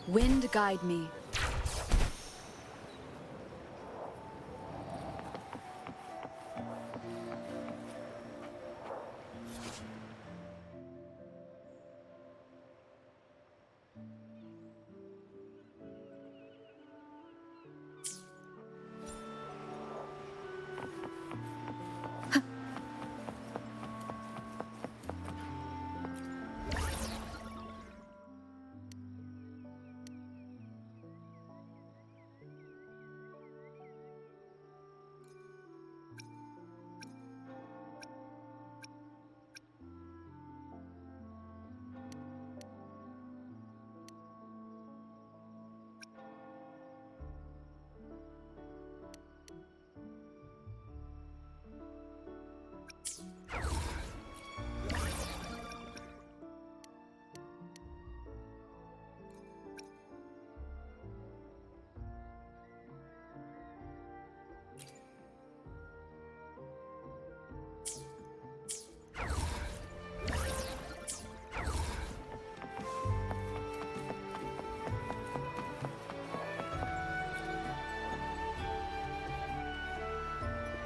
Wind guide me.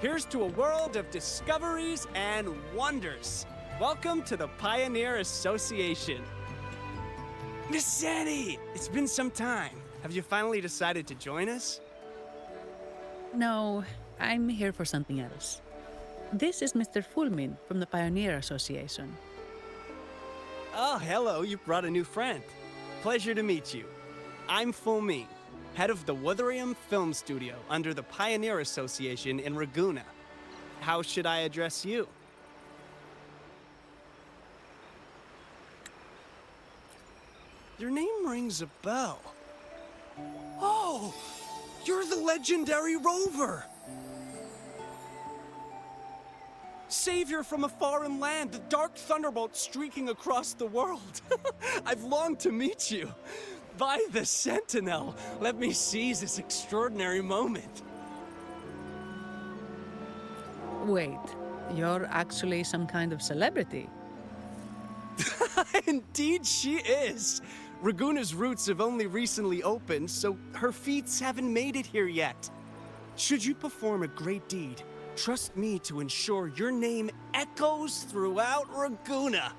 Here's to a world of discoveries and wonders. Welcome to the Pioneer Association. Miss Sandy, it's been some time. Have you finally decided to join us? No, I'm here for something else. This is Mr. Fulmin from the Pioneer Association. Oh, hello, you brought a new friend. Pleasure to meet you. I'm Fulmin, head of the Wutherium Film Studio under the Pioneer Association in Ragunna. How should I address you? Your name rings a bell. Oh, you're the legendary Rover! Savior from a foreign land, the dark thunderbolt streaking across the world. I've longed to meet you. By the Sentinel, let me seize this extraordinary moment. Wait, you're actually some kind of celebrity? Indeed she is. Raguna's roots have only recently opened, so her feats haven't made it here yet. Should you perform a great deed, trust me to ensure your name echoes throughout Ragunna.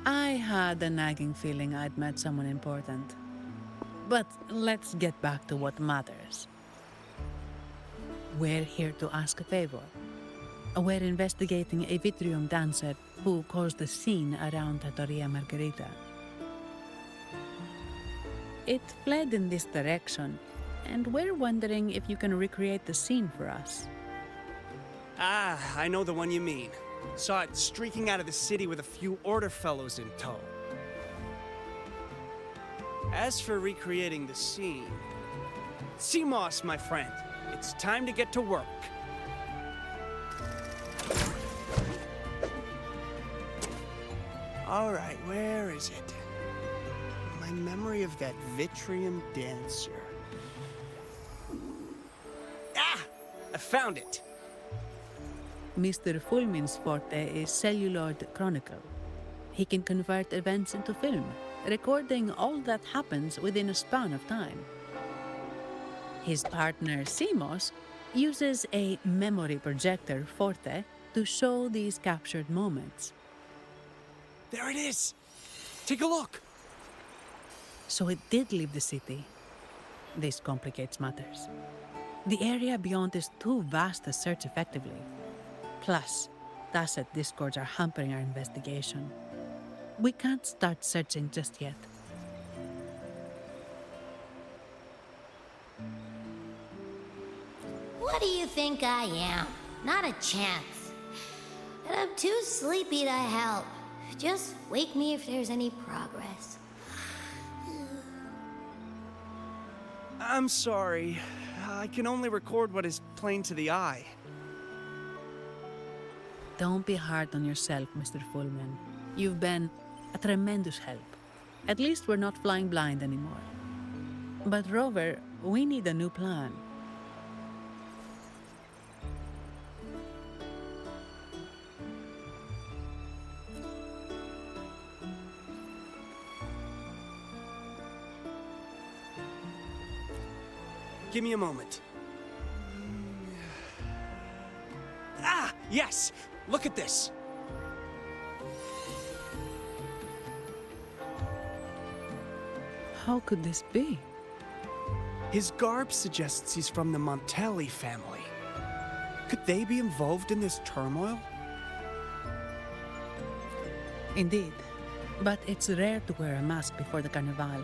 I had a nagging feeling I'd met someone important. But let's get back to what matters. We're here to ask a favor. We're investigating a Vitrium dancer who caused a scene around Trattoria Margherita. It fled in this direction, and we're wondering if you can recreate the scene for us. Ah, I know the one you mean. Saw it streaking out of the city with a few order fellows in tow. As for recreating the scene... Seamoss, my friend, it's time to get to work. All right, where is it? My memory of that Vitrium dancer. Ah! I found it! Mr. Fulmin's forte is celluloid chronicle. He can convert events into film, recording all that happens within a span of time. His partner, Seamoss, uses a memory projector forte to show these captured moments. There it is! Take a look! So it did leave the city. This complicates matters. The area beyond is too vast to search effectively. Plus, Tacet discords are hampering our investigation. We can't start searching just yet. What do you think I am? Not a chance. And I'm too sleepy to help. Just wake me if there's any progress. I'm sorry. I can only record what is plain to the eye. Don't be hard on yourself, Mr. Fulman. You've been a tremendous help. At least we're not flying blind anymore. But Rover, we need a new plan. Give me a moment. Ah, yes! Look at this! How could this be? His garb suggests he's from the Montelli family. Could they be involved in this turmoil? Indeed. But it's rare to wear a mask before the Carnival.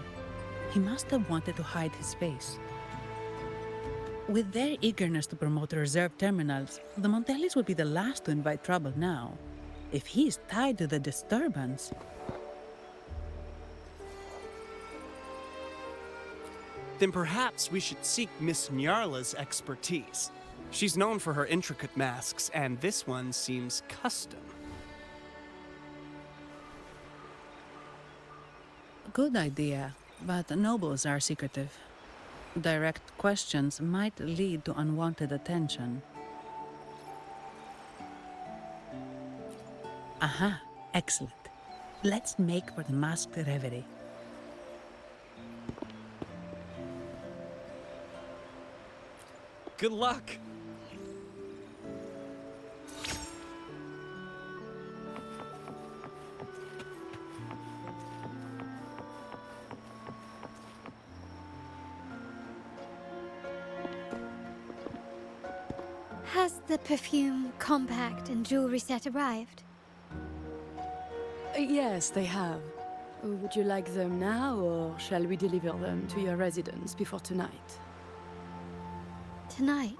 He must have wanted to hide his face. With their eagerness to promote reserve terminals, the Montellis would be the last to invite trouble now. If he is tied to the disturbance... Then perhaps we should seek Miss Nyarla's expertise. She's known for her intricate masks, and this one seems custom. Good idea, but nobles are secretive. Direct questions might lead to unwanted attention. Aha, excellent. Let's make for the masked reverie. Good luck! Has the perfume, compact, and jewelry set arrived? Yes, they have. Would you like them now, or shall we deliver them to your residence before tonight? Tonight?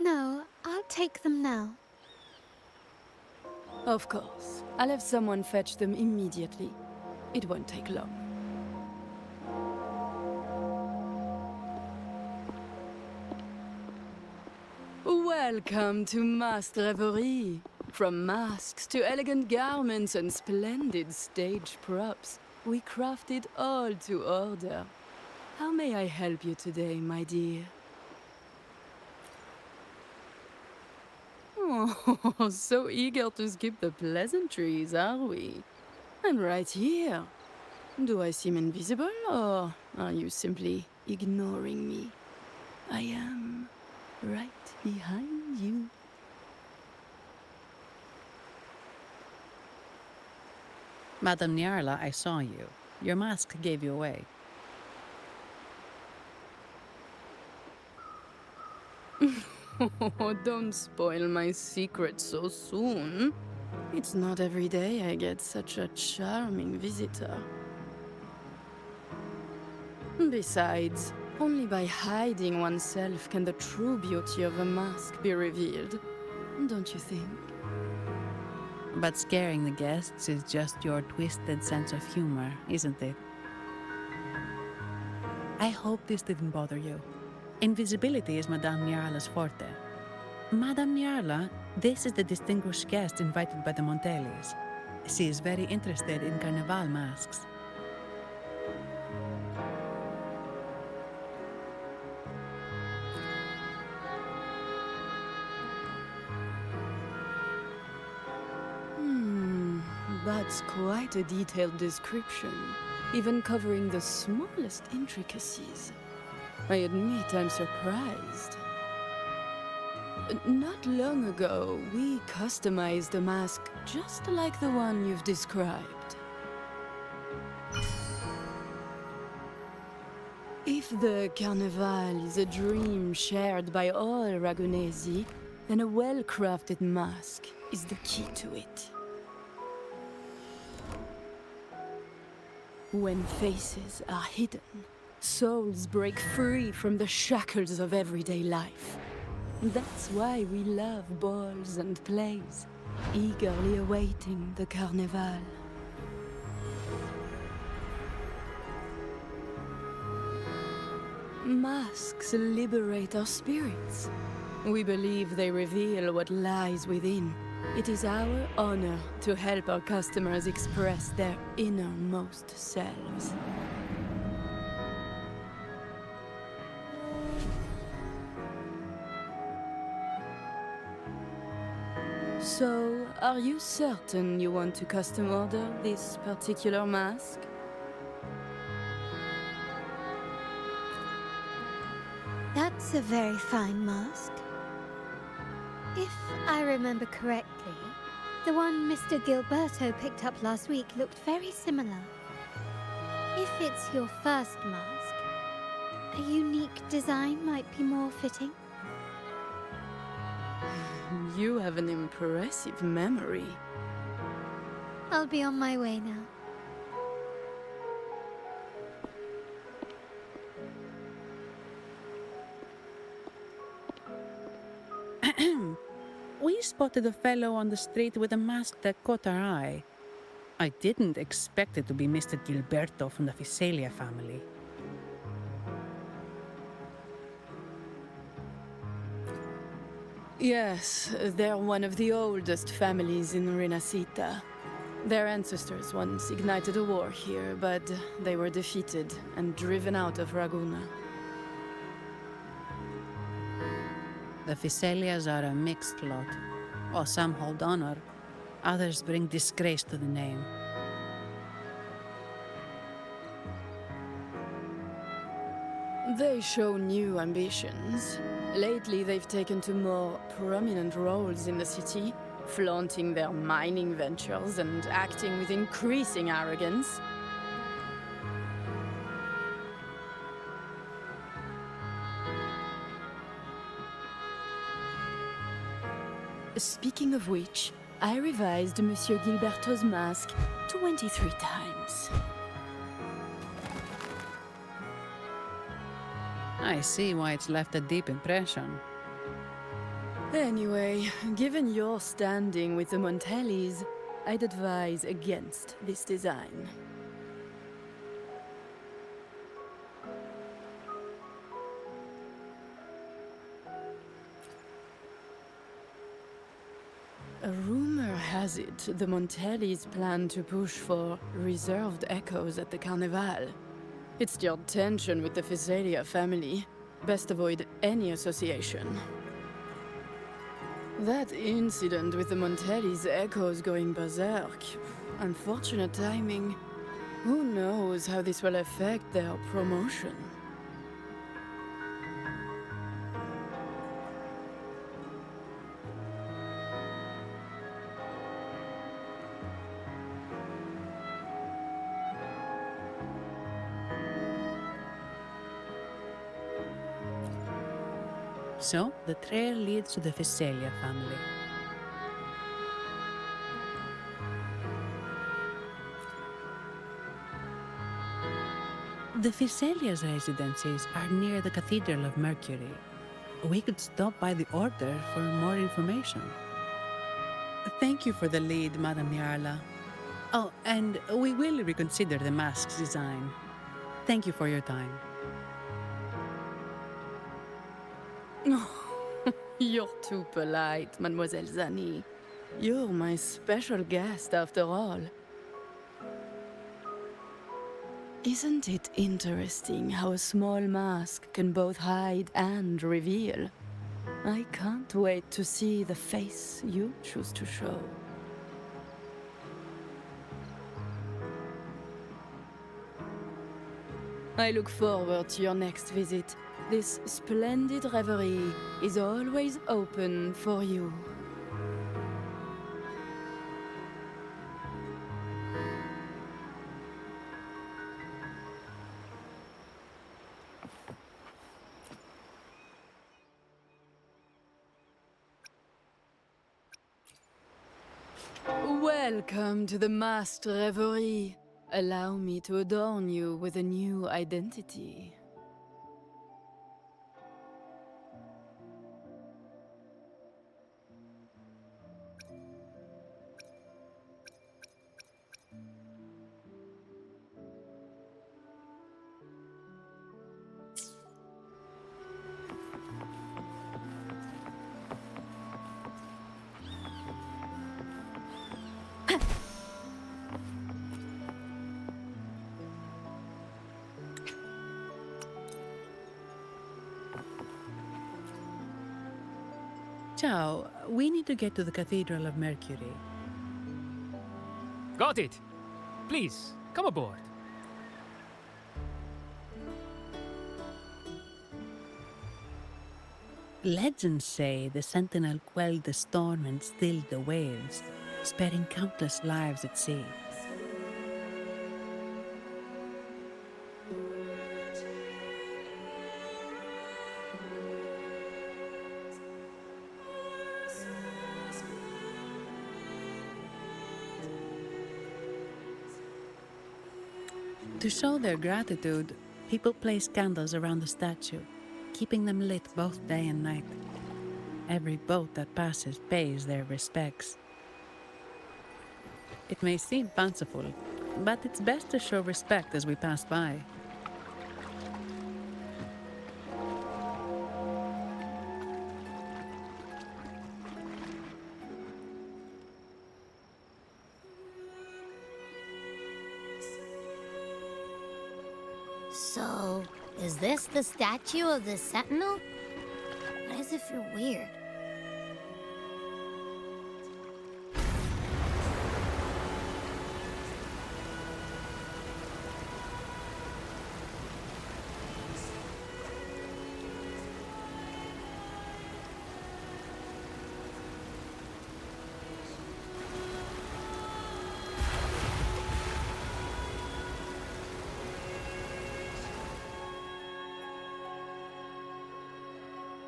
No, I'll take them now. Of course. I'll have someone fetch them immediately. It won't take long. Welcome to Masked Reverie. From masks to elegant garments and splendid stage props, we craft it all to order. How may I help you today, my dear? Oh, so eager to skip the pleasantries, are we? I'm right here. Do I seem invisible, or are you simply ignoring me? I am right behind you. Madame Nyarla, I saw you. Your mask gave you away. Oh, don't spoil my secret so soon. It's not every day I get such a charming visitor. Besides, only by hiding oneself can the true beauty of a mask be revealed. Don't you think? But scaring the guests is just your twisted sense of humor, isn't it? I hope this didn't bother you. Invisibility is Madame Nyarla's forte. Madame Nyarla, this is the distinguished guest invited by the Montellis. She is very interested in Carnival masks. That's quite a detailed description, even covering the smallest intricacies. I admit I'm surprised. Not long ago, we customized a mask just like the one you've described. If the Carnival is a dream shared by all Ragunesi, then a well-crafted mask is the key to it. When faces are hidden, souls break free from the shackles of everyday life. That's why we love balls and plays, eagerly awaiting the Carnival. Masks liberate our spirits. We believe they reveal what lies within. It is our honor to help our customers express their innermost selves. So, are you certain you want to custom order this particular mask? That's a very fine mask. If I remember correctly, the one Mr. Gilberto picked up last week looked very similar. If it's your first mask, a unique design might be more fitting. You have an impressive memory. I'll be on my way now. We spotted a fellow on the street with a mask that caught our eye. I didn't expect it to be Mr. Gilberto from the Visalia family. Yes, they're one of the oldest families in Renacita. Their ancestors once ignited a war here, but they were defeated and driven out of Raguna. The Visalias are a mixed lot. While some hold honor, others bring disgrace to the name. They show new ambitions. Lately, they've taken to more prominent roles in the city, flaunting their mining ventures and acting with increasing arrogance. Speaking of which, I revised Monsieur Gilberto's mask 23 times. I see why it's left a deep impression. Anyway, given your standing with the Montellis, I'd advise against this design. A rumor has it the Montellis plan to push for reserved echoes at the Carnival. It's stirred tension with the Visalia family. Best avoid any association. That incident with the Montellis' echoes going berserk. Unfortunate timing. Who knows how this will affect their promotion? So, the trail leads to the Visalia family. The Visalia's residences are near the Cathedral of Mercury. We could stop by the order for more information. Thank you for the lead, Madame Yarla. Oh, and we will reconsider the mask's design. Thank you for your time. You're too polite, Mademoiselle Zani. You're my special guest, after all. Isn't it interesting how a small mask can both hide and reveal? I can't wait to see the face you choose to show. I look forward to your next visit. This splendid reverie is always open for you. Welcome to the masked reverie. Allow me to adorn you with a new identity. Ciao, we need to get to the Cathedral of Mercury. Got it. Please, come aboard. Legends say the sentinel quelled the storm and stilled the waves, sparing countless lives at sea. To show their gratitude, people place candles around the statue, keeping them lit both day and night. Every boat that passes pays their respects. It may seem fanciful, but it's best to show respect as we pass by. So, is this the statue of the Sentinel? Why does it feel weird?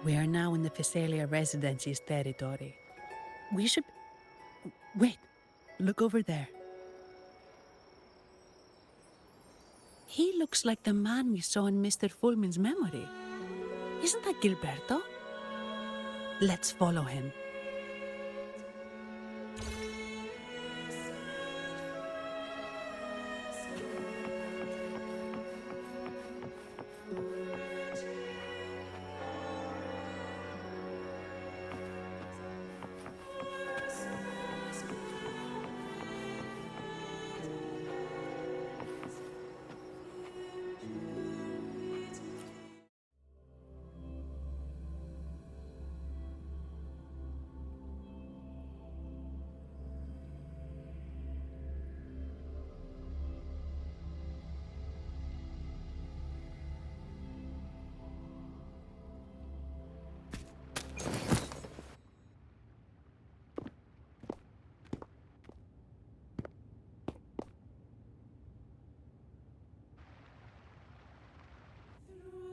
We are now in the Physalia Residency's territory. We should... Wait, look over there. He looks like the man we saw in Mr. Fulmin's memory. Isn't that Gilberto? Let's follow him.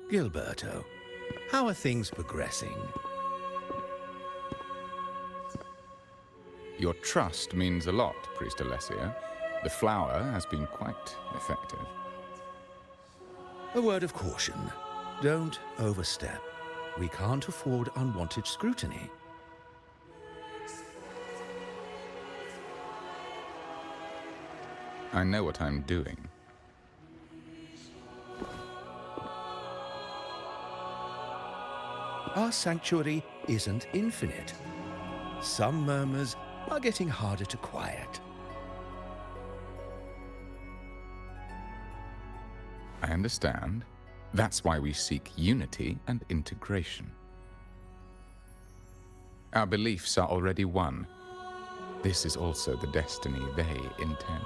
Gilberto, how are things progressing? Your trust means a lot, Priest Alessio. The flower has been quite effective. A word of caution. Don't overstep. We can't afford unwanted scrutiny. I know what I'm doing. Our sanctuary isn't infinite. Some murmurs are getting harder to quiet. I understand. That's why we seek unity and integration. Our beliefs are already one. This is also the destiny they intend.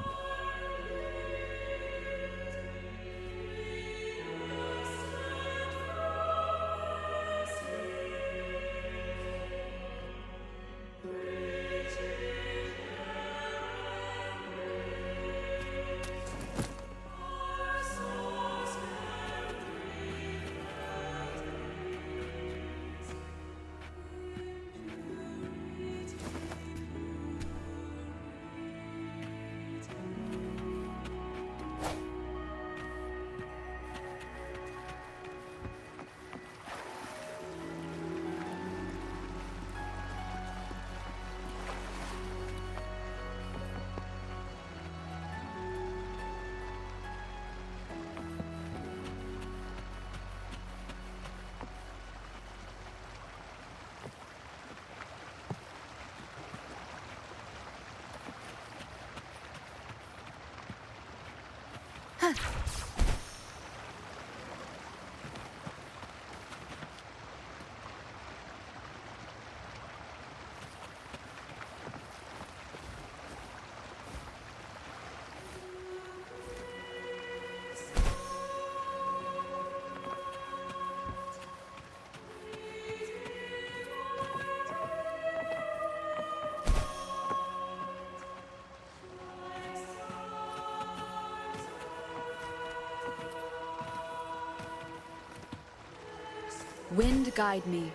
Wind guide me.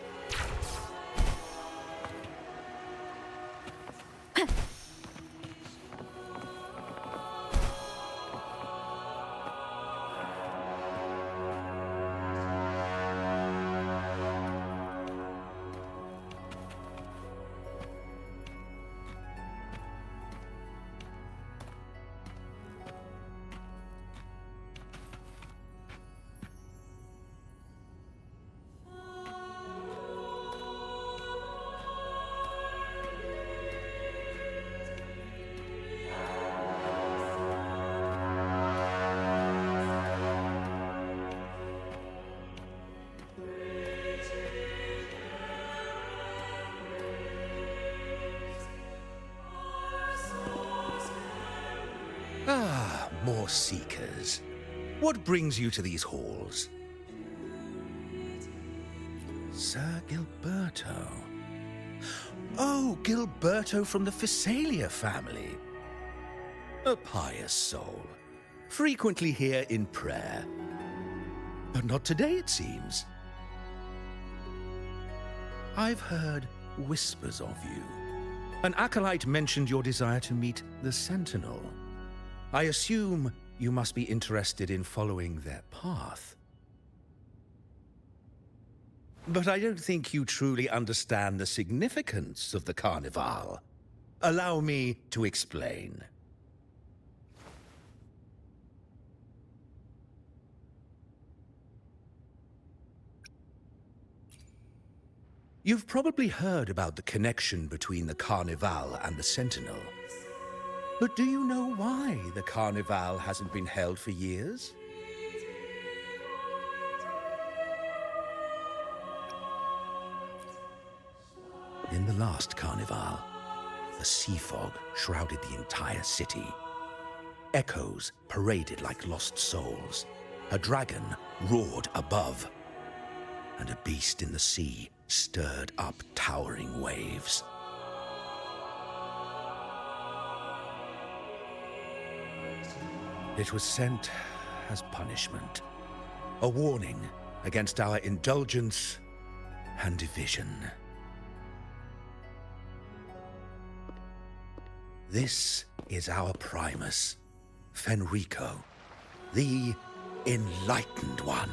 Ah, more seekers. What brings you to these halls? Sir Gilberto. Oh, Gilberto from the Physalia family. A pious soul. Frequently here in prayer. But not today, it seems. I've heard whispers of you. An acolyte mentioned your desire to meet the Sentinel. I assume you must be interested in following their path. But I don't think you truly understand the significance of the Carnival. Allow me to explain. You've probably heard about the connection between the Carnival and the Sentinel. But do you know why the Carnival hasn't been held for years? In the last Carnival, a sea fog shrouded the entire city. Echoes paraded like lost souls. A dragon roared above, and a beast in the sea stirred up towering waves. It was sent as punishment, a warning against our indulgence and division. This is our Primus, Fenrico, the Enlightened One.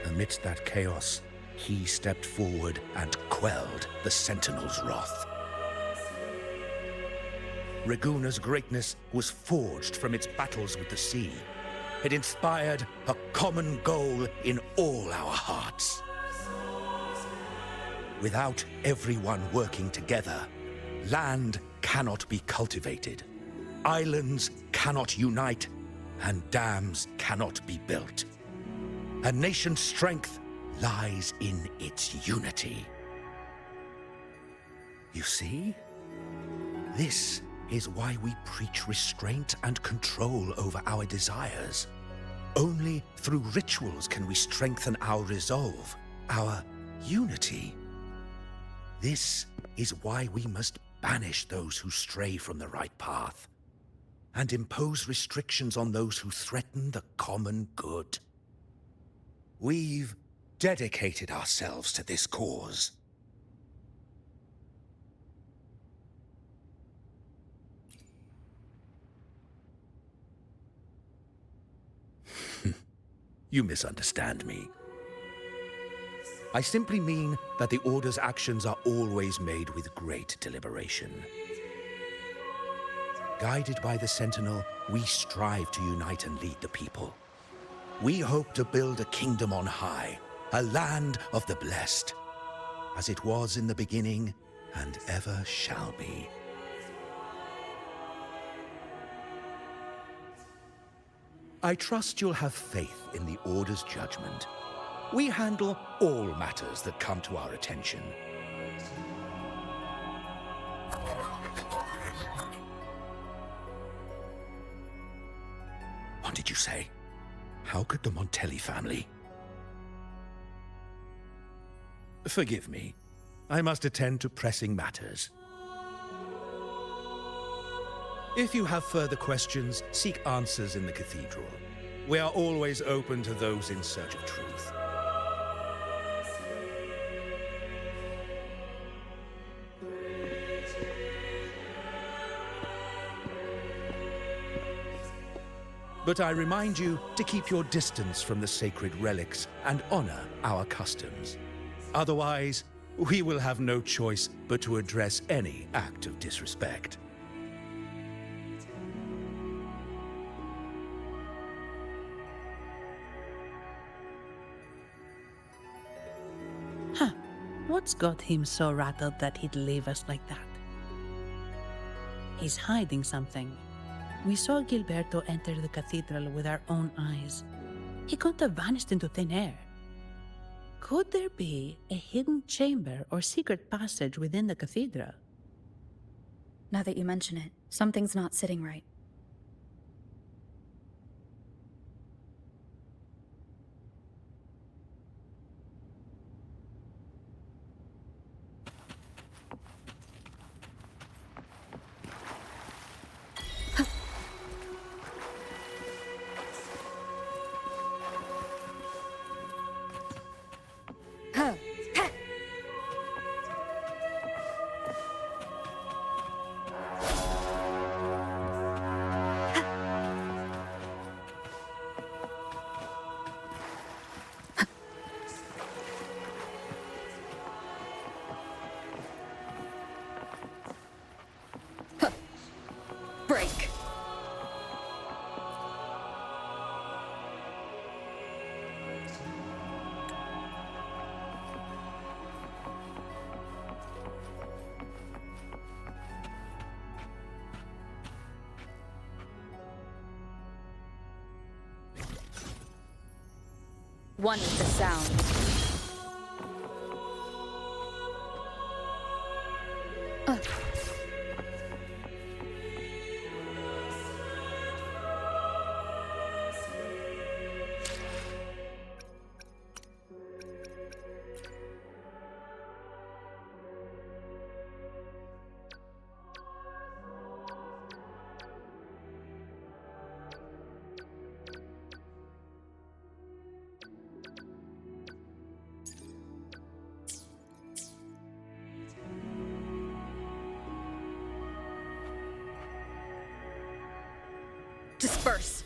Amidst that chaos, he stepped forward and quelled the Sentinel's wrath. Raguna's greatness was forged from its battles with the sea. It inspired a common goal in all our hearts. Without everyone working together, land cannot be cultivated, islands cannot unite, and dams cannot be built. A nation's strength lies in its unity. You see? This is why we preach restraint and control over our desires. Only through rituals can we strengthen our resolve, our unity. This is why we must banish those who stray from the right path, and impose restrictions on those who threaten the common good. We've dedicated ourselves to this cause. You misunderstand me. I simply mean that the Order's actions are always made with great deliberation. Guided by the Sentinel, we strive to unite and lead the people. We hope to build a kingdom on high, a land of the blessed, as it was in the beginning and ever shall be. I trust you'll have faith in the Order's judgment. We handle all matters that come to our attention. What did you say? How could the Montelli family? Forgive me. I must attend to pressing matters. If you have further questions, seek answers in the cathedral. We are always open to those in search of truth. But I remind you to keep your distance from the sacred relics and honor our customs. Otherwise, we will have no choice but to address any act of disrespect. Huh. What's got him so rattled that he'd leave us like that? He's hiding something. We saw Gilberto enter the cathedral with our own eyes. He couldn't have vanished into thin air. Could there be a hidden chamber or secret passage within the cathedral? Now that you mention it, something's not sitting right. Break. One with the sound. Disperse.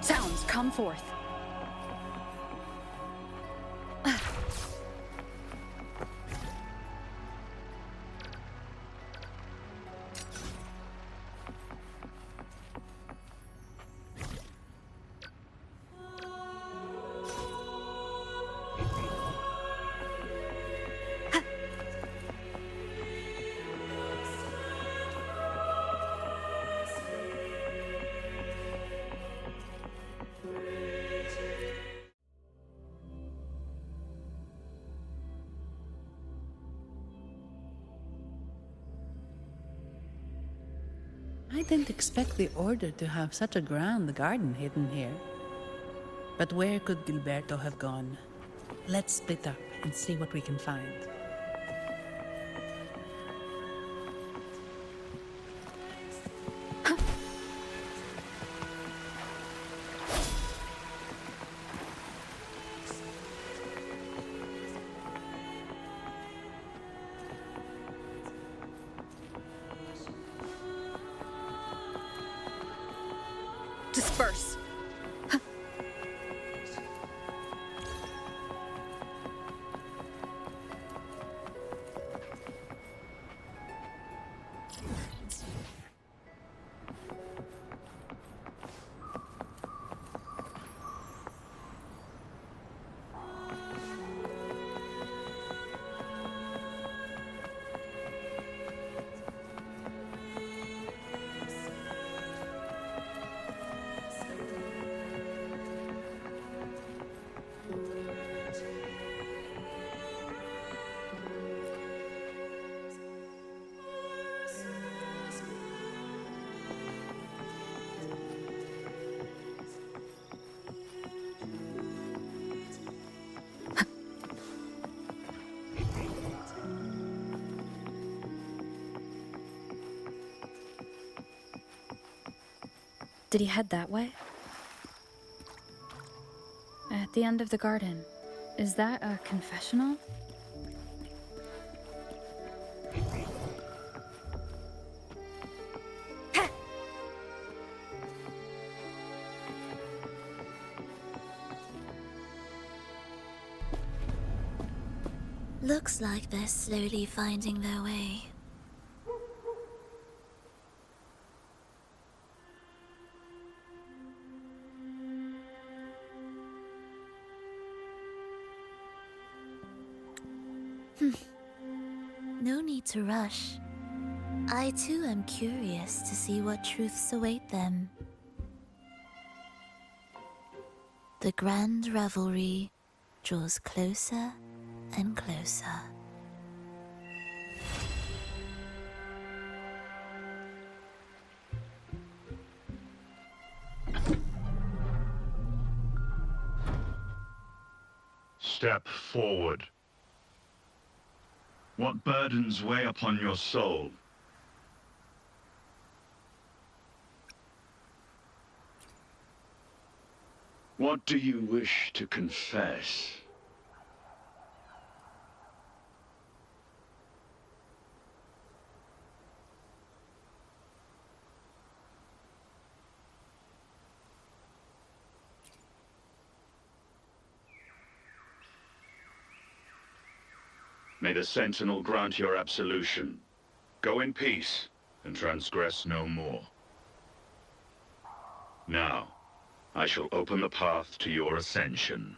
Sounds, come forth. I didn't expect the Order to have such a grand garden hidden here. But where could Gilberto have gone? Let's split up and see what we can find. Disperse. Did he head that way? At the end of the garden. Is that a confessional? Looks like they're slowly finding their way. No need to rush. I too am curious to see what truths await them. The grand revelry draws closer and closer. Step forward. What burdens weigh upon your soul? What do you wish to confess? May the Sentinel grant your absolution. Go in peace, and transgress no more. Now, I shall open the path to your ascension.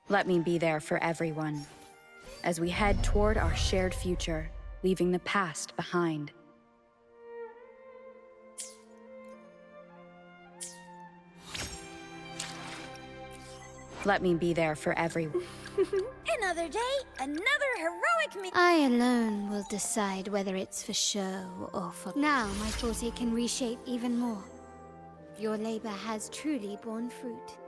Let me be there for everyone as we head toward our shared future, leaving the past behind. Let me be there for everyone. Another day, another heroic me. I alone will decide whether it's for show or for... Now my forte can reshape even more. Your labor has truly borne fruit.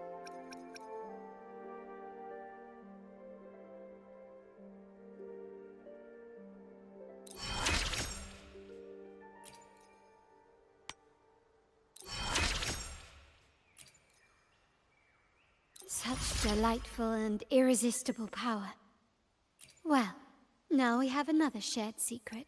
Such delightful and irresistible power. Well, now we have another shared secret.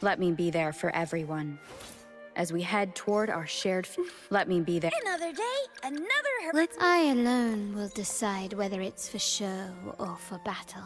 Let me be there for everyone as we head toward our shared Let me be there. Another day, another I alone will decide whether it's for show or for battle.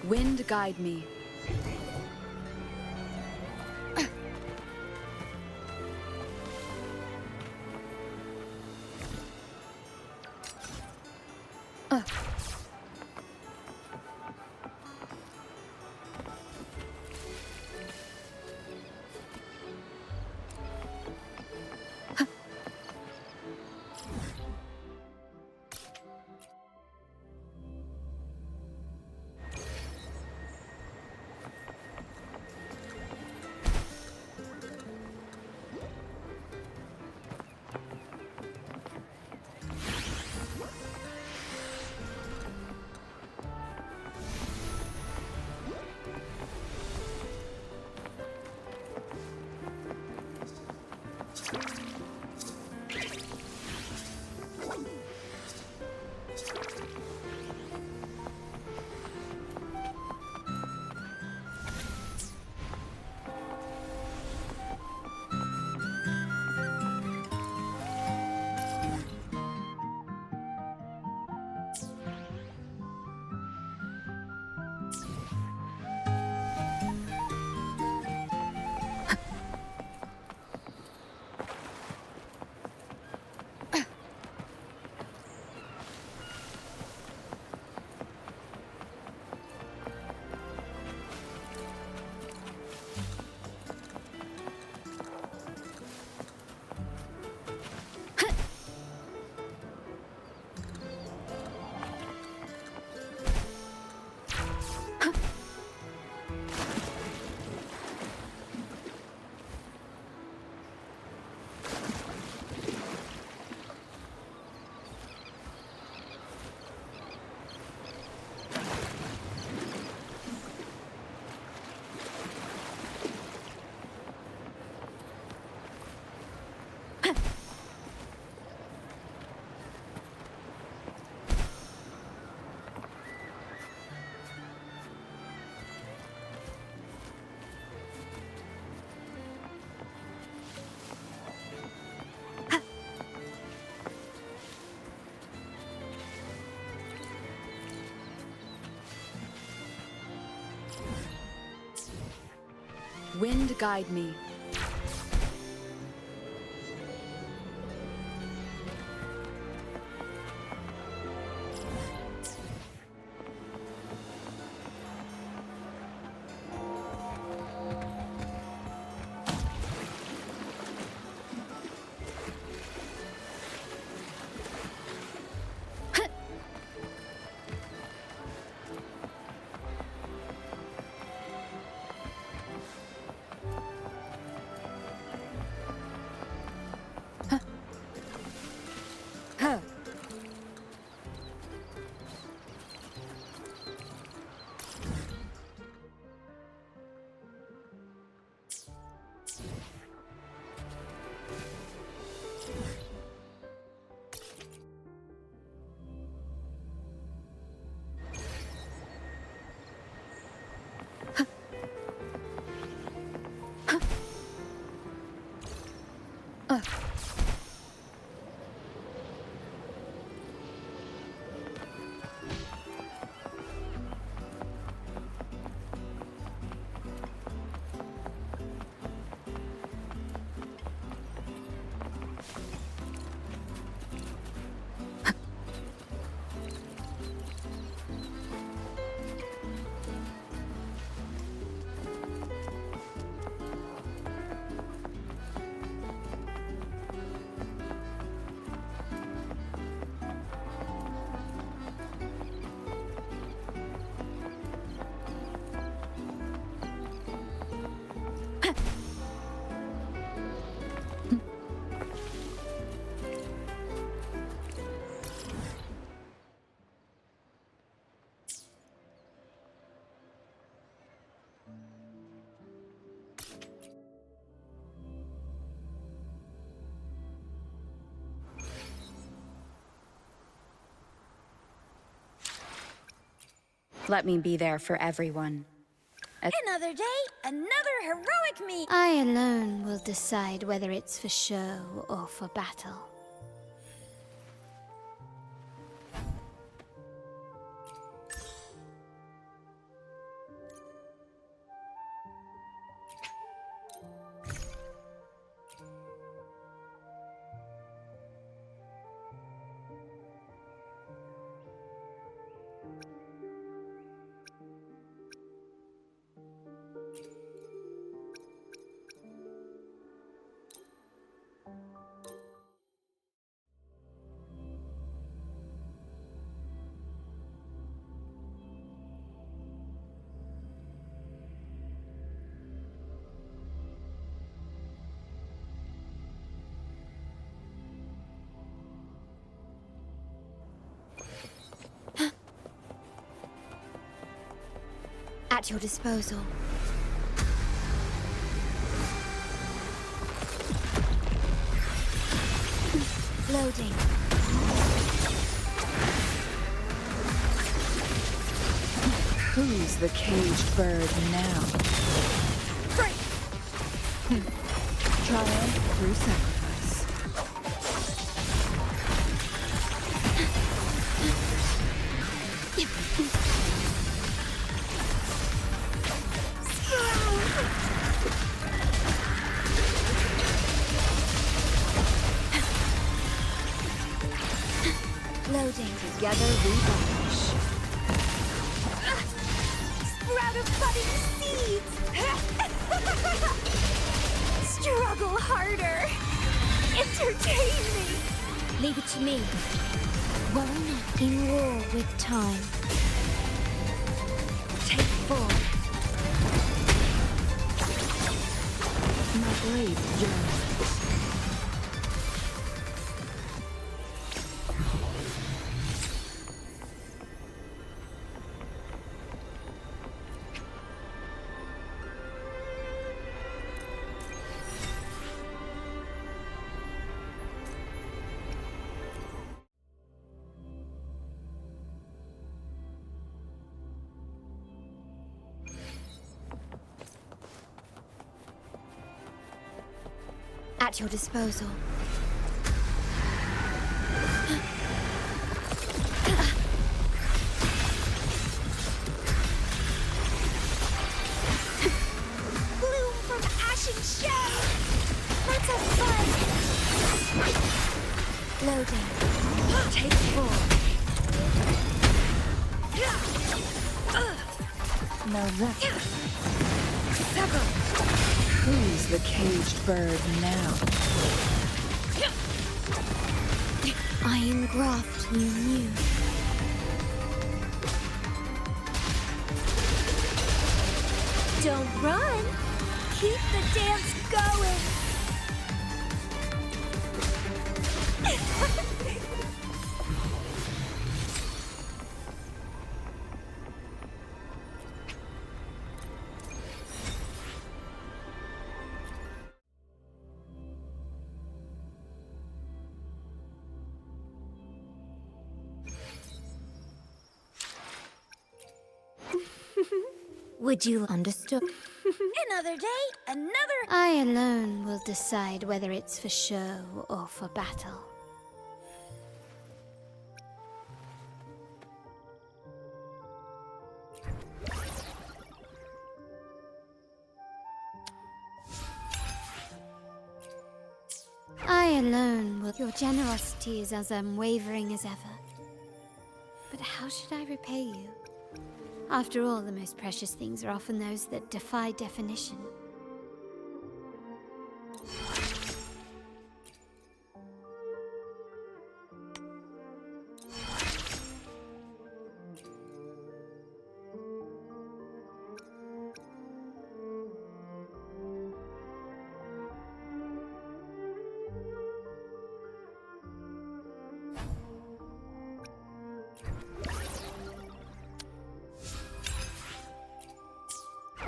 Wind guide me. Wind guide me. Let me be there for everyone. Another day, another heroic me. I alone will decide whether it's for show or for battle. At your disposal. Loading. Who's the caged bird now? Break! Triumph through sacrifice. Loading. Together we vanish. Sprout of budding seeds! Struggle harder! Entertain me! Leave it to me. One in war with time. Take form. My blade yearns. At your disposal. Bloom for Take 4. Now that. Who's the caged bird now? Iron graft you knew. Don't run. Keep the dance going. Would you understood? Another day, another. I alone will decide whether it's for show or for battle. I alone will. Your generosity is as unwavering as ever. But how should I repay you? After all, the most precious things are often those that defy definition.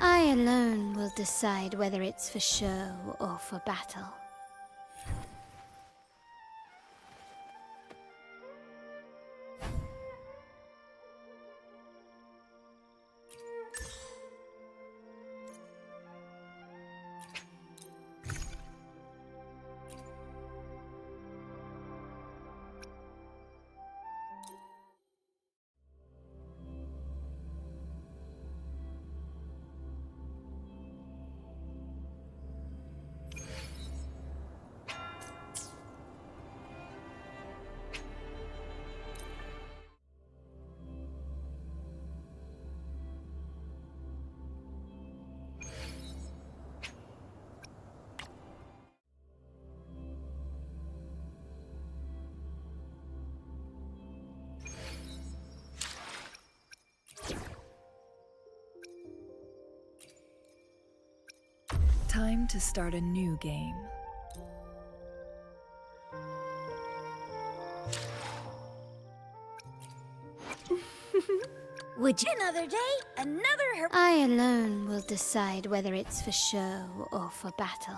I alone will decide whether it's for show or for battle. Time to start a new game. Would you? Another day, another. I alone will decide whether it's for show or for battle.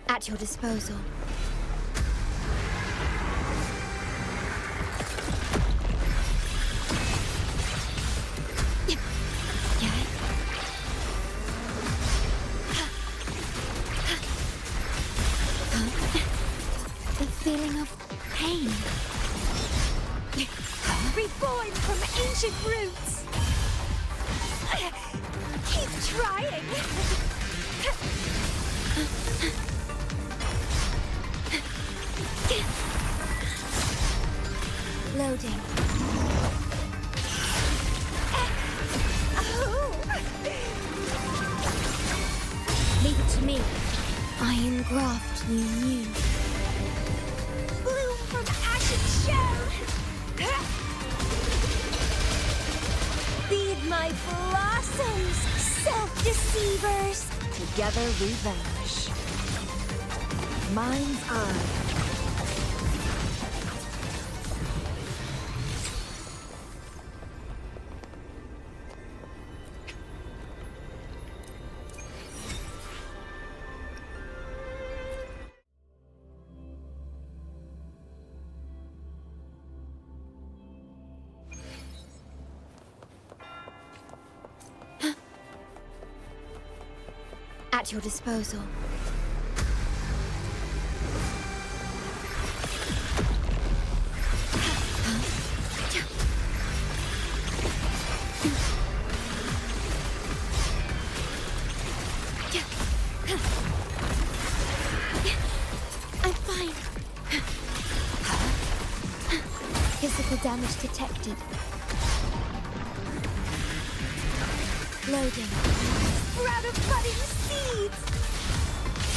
At your disposal. The feeling of pain. Reborn from ancient roots. Keep trying. Loading. Leave it to me. Iron graft you knew. Bloom from ashen shell. Feed my blossoms, self-deceivers. Together we vanish. Mind's eye. At your disposal. I'm fine. Physical damage detected. Loading. Sprout of budding seeds!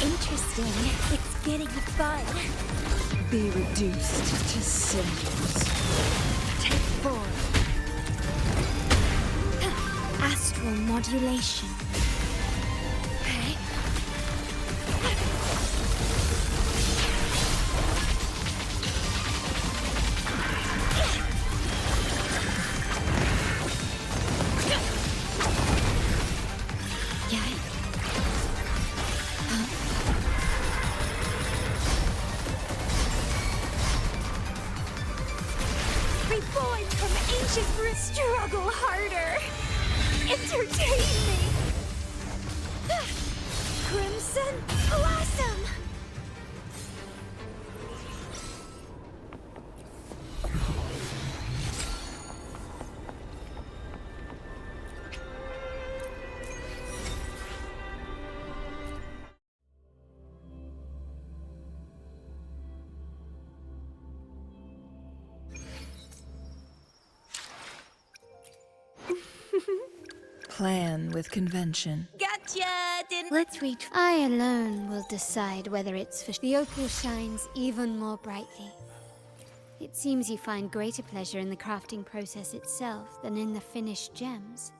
Interesting. It's getting fun. Be reduced to cinders. Take form. Astral modulation. Okay. Reborn from ancient roots, struggle harder! Entertain me! Crimson Blossom! Plan with convention. Gotcha! Didn't. Let's reach. I alone will decide whether it's for. The opal shines even more brightly. It seems you find greater pleasure in the crafting process itself than in the finished gems.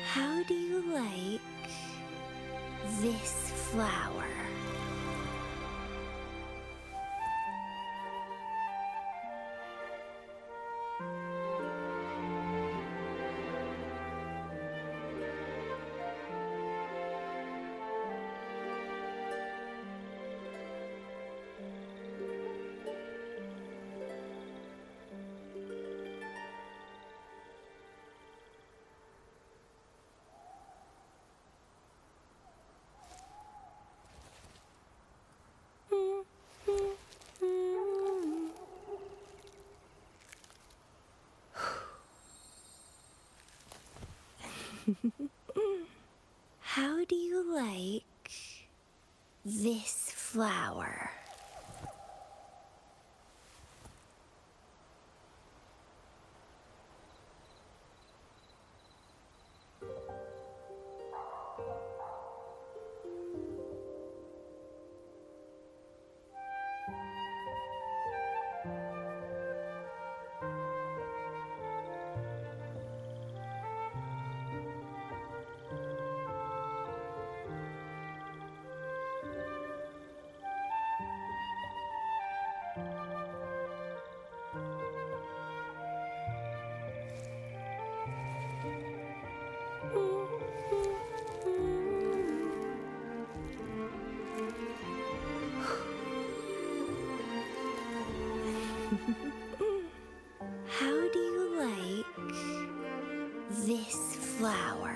How do you like this flower? How do you like this flower? How do you like this flower?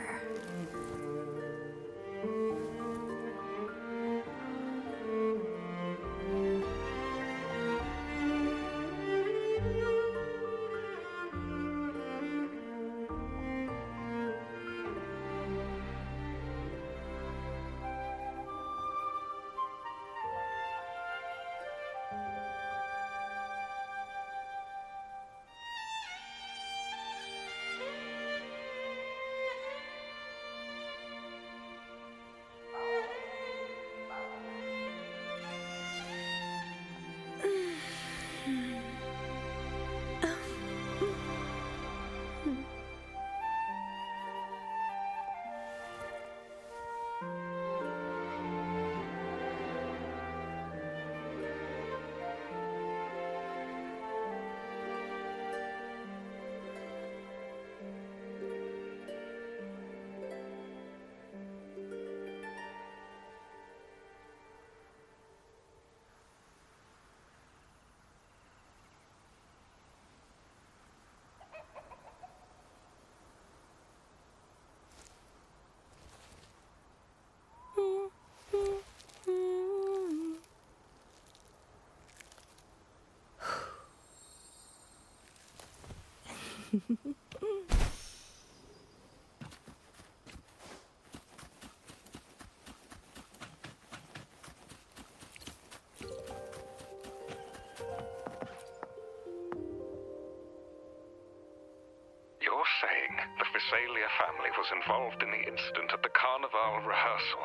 You're saying the Visalia family was involved in the incident at the Carnival rehearsal?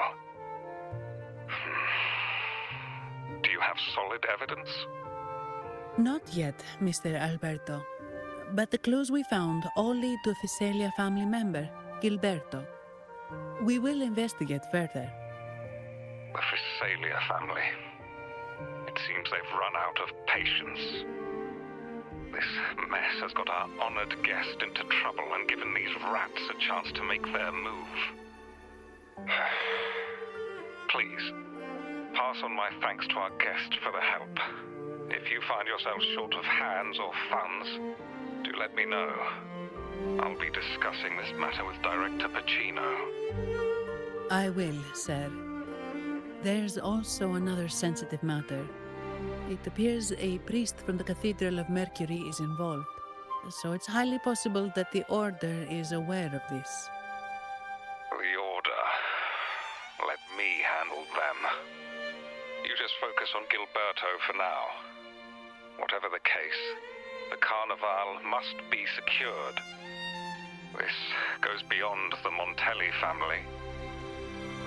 Do you have solid evidence? Not yet, Mr. Alberto. But the clues we found all lead to a Visalia family member, Gilberto. We will investigate further. The Visalia family. It seems they've run out of patience. This mess has got our honored guest into trouble and given these rats a chance to make their move. Please, pass on my thanks to our guest for the help. If you find yourselves short of hands or funds, do let me know. I'll be discussing this matter with Director Pacino. I will, sir. There's also another sensitive matter. It appears a priest from the Cathedral of Mercury is involved, so it's highly possible that the Order is aware of this. The Order. Let me handle them. You just focus on Gilberto for now. Whatever the case, the Carnival must be secured. This goes beyond the Montelli family.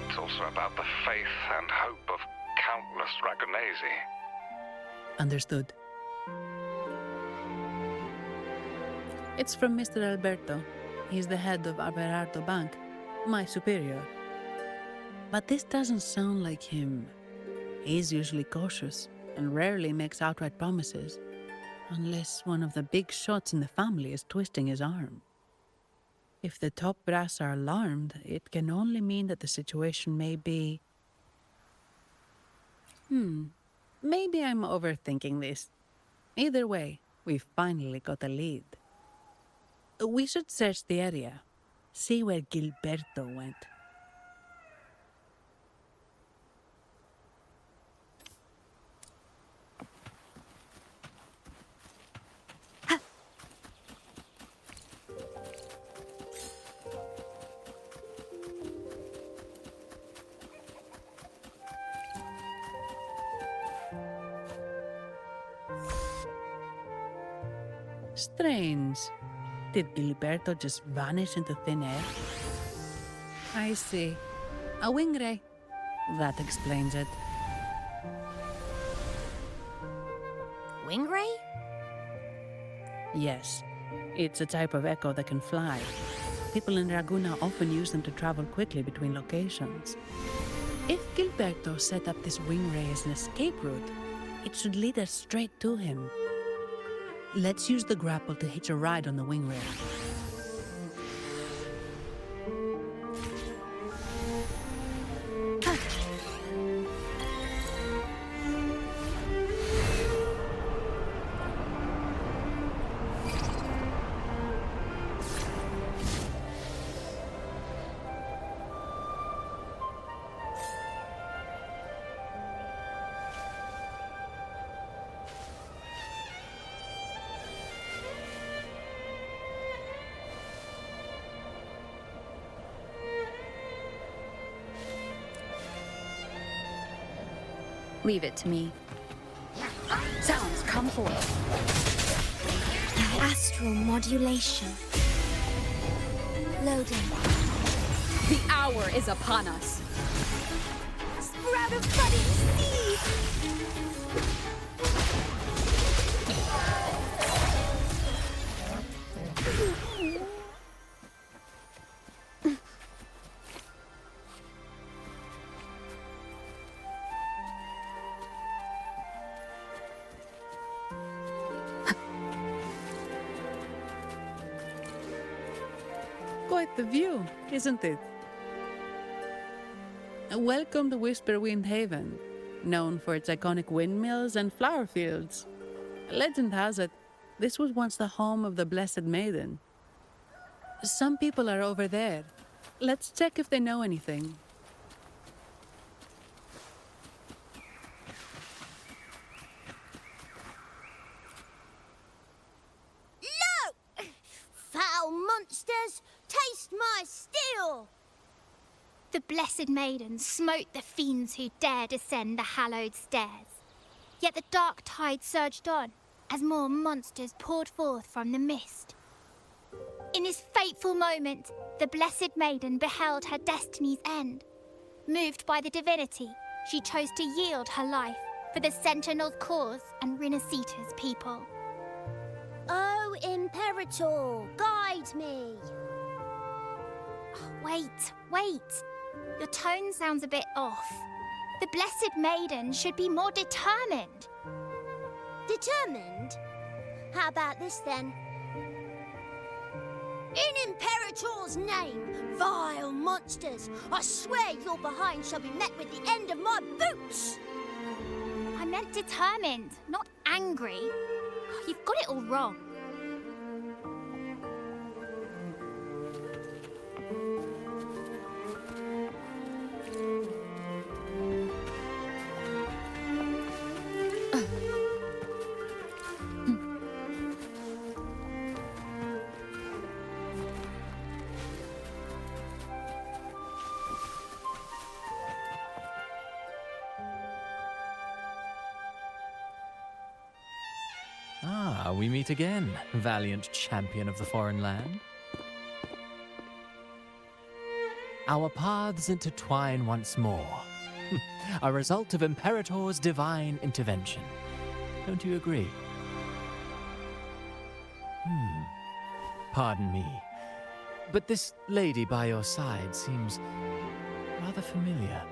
It's also about the faith and hope of countless Ragonesi. Understood. It's from Mr. Alberto. He's the head of Averardo Bank, my superior. But this doesn't sound like him. He's usually cautious and rarely makes outright promises, unless one of the big shots in the family is twisting his arm. If the top brass are alarmed, it can only mean that the situation may be... Maybe I'm overthinking this. Either way, we've finally got a lead. We should search the area, see where Gilberto went. Strange. Did Gilberto just vanish into thin air? I see. A wing ray. That explains it. Wing ray? Yes. It's a type of echo that can fly. People in Raguna often use them to travel quickly between locations. If Gilberto set up this wing ray as an escape route, it should lead us straight to him. Let's use the grapple to hitch a ride on the wing ray. Leave it to me. Sounds, come forth. Astral modulation. Loading. The hour is upon us. Sprout of budding seed! Quite the view, isn't it? Welcome to Whisperwind Haven, known for its iconic windmills and flower fields. Legend has it, this was once the home of the Blessed Maiden. Some people are over there. Let's check if they know anything. No! Foul monsters, taste my steel! The Blessed Maiden smote the fiends who dared ascend the hallowed stairs. Yet the dark tide surged on as more monsters poured forth from the mist. In this fateful moment, the Blessed Maiden beheld her destiny's end. Moved by the divinity, she chose to yield her life for the Sentinel's cause and Rinasita's people. Oh, Imperator, guide me! Wait. Your tone sounds a bit off. The Blessed Maiden should be more determined. Determined? How about this then? In Imperator's name, vile monsters, I swear your behind shall be met with the end of my boots! I meant determined, not angry. You've got it all wrong. Ah, we meet again, valiant champion of the foreign land. Our paths intertwine once more, a result of Imperator's divine intervention. Don't you agree? Pardon me, but this lady by your side seems rather familiar.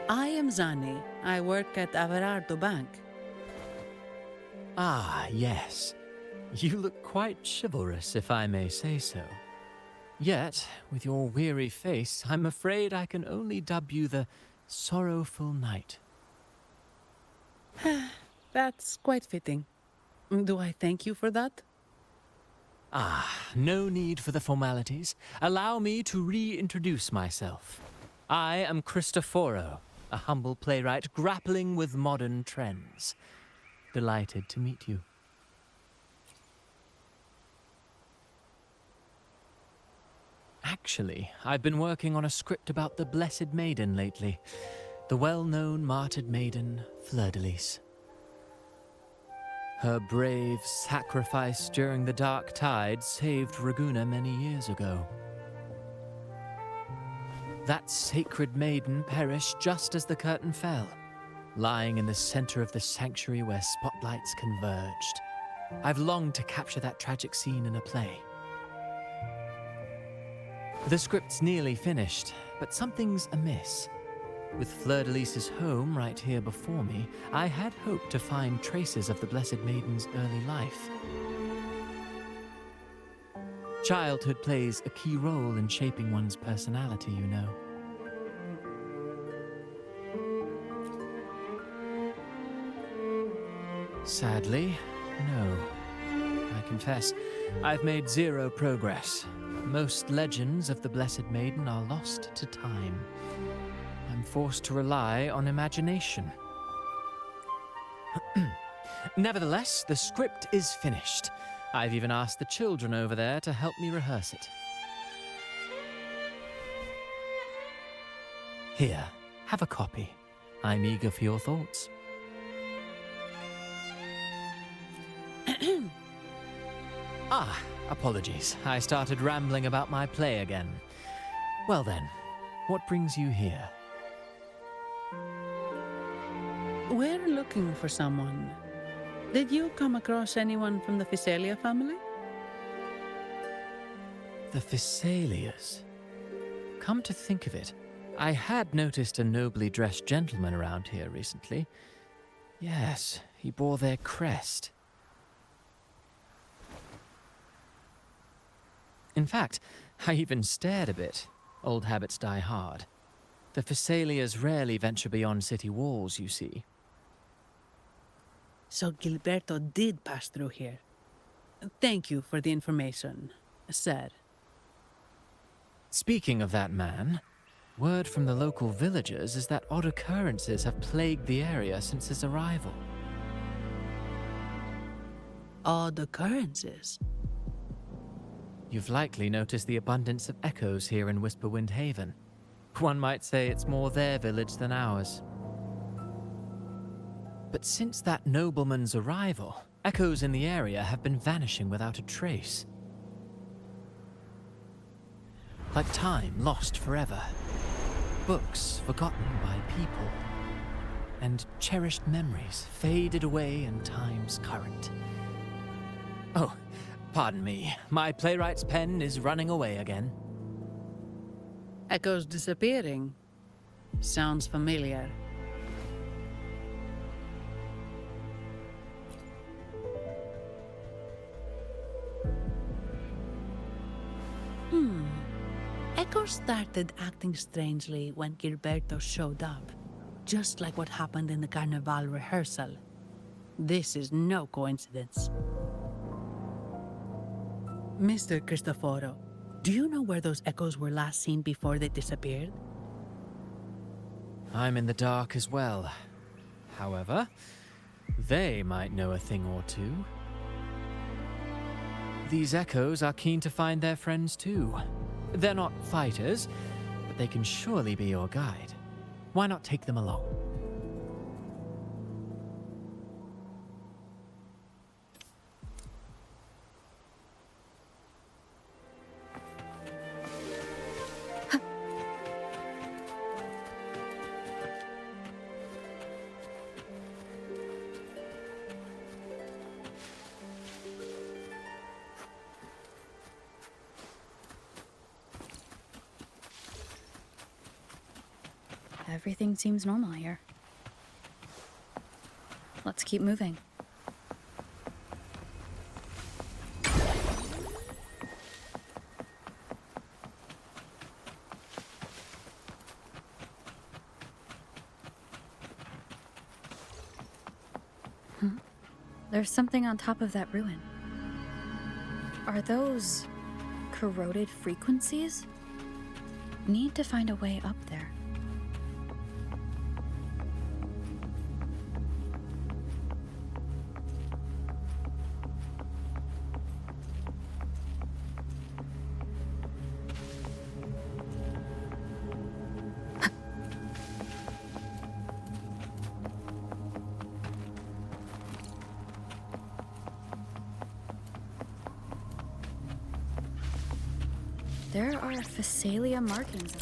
I am Zani. I work at Averardo Bank. Ah, yes. You look quite chivalrous, if I may say so. Yet, with your weary face, I'm afraid I can only dub you the Sorrowful Knight. That's quite fitting. Do I thank you for that? Ah, no need for the formalities. Allow me to reintroduce myself. I am Cristoforo, a humble playwright grappling with modern trends. Delighted to meet you. Actually, I've been working on a script about the Blessed Maiden lately. The well-known martyred maiden, Fleur-de-Lis. Her brave sacrifice during the Dark Tide saved Raguna many years ago. That sacred maiden perished just as the curtain fell, lying in the center of the sanctuary where spotlights converged. I've longed to capture that tragic scene in a play. The script's nearly finished, but something's amiss. With Fleur-de-Lis's home right here before me, I had hoped to find traces of the Blessed Maiden's early life. Childhood plays a key role in shaping one's personality, you know. Sadly, no. I confess, I've made zero progress. Most legends of the Blessed Maiden are lost to time. I'm forced to rely on imagination. Nevertheless, the script is finished. I've even asked the children over there to help me rehearse it. Here, have a copy. I'm eager for your thoughts. Ah, apologies. I started rambling about my play again. Well then, what brings you here? We're looking for someone. Did you come across anyone from the Physalia family? The Physalias. Come to think of it, I had noticed a nobly dressed gentleman around here recently. Yes, he bore their crest. In fact, I even stared a bit. Old habits die hard. The Physalias rarely venture beyond city walls, you see. So Gilberto did pass through here. Thank you for the information, sir. Speaking of that man, word from the local villagers is that odd occurrences have plagued the area since his arrival. Odd occurrences? You've likely noticed the abundance of echoes here in Whisperwind Haven. One might say it's more their village than ours. But since that nobleman's arrival, echoes in the area have been vanishing without a trace. Like time lost forever. Books forgotten by people. And cherished memories faded away in time's current. Oh, pardon me. My playwright's pen is running away again. Echoes disappearing. Sounds familiar. Echoes started acting strangely when Gilberto showed up. Just like what happened in the Carnival rehearsal. This is no coincidence. Mr. Cristoforo, do you know where those echoes were last seen before they disappeared? I'm in the dark as well. However, they might know a thing or two. These echoes are keen to find their friends too. They're not fighters, but they can surely be your guide. Why not take them along? Everything seems normal here. Let's keep moving. There's something on top of that ruin. Are those corroded frequencies? Need to find a way up there. There are Phasalia markings.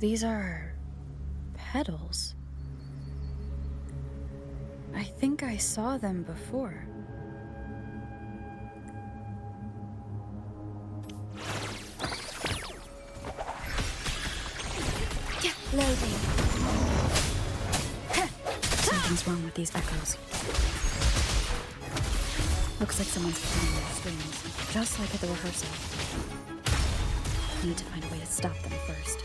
These are petals. I think I saw them before. Loading. Something's wrong with these echoes. Looks like someone's playing their strings, just like at the rehearsal. Need to find a way to stop them first.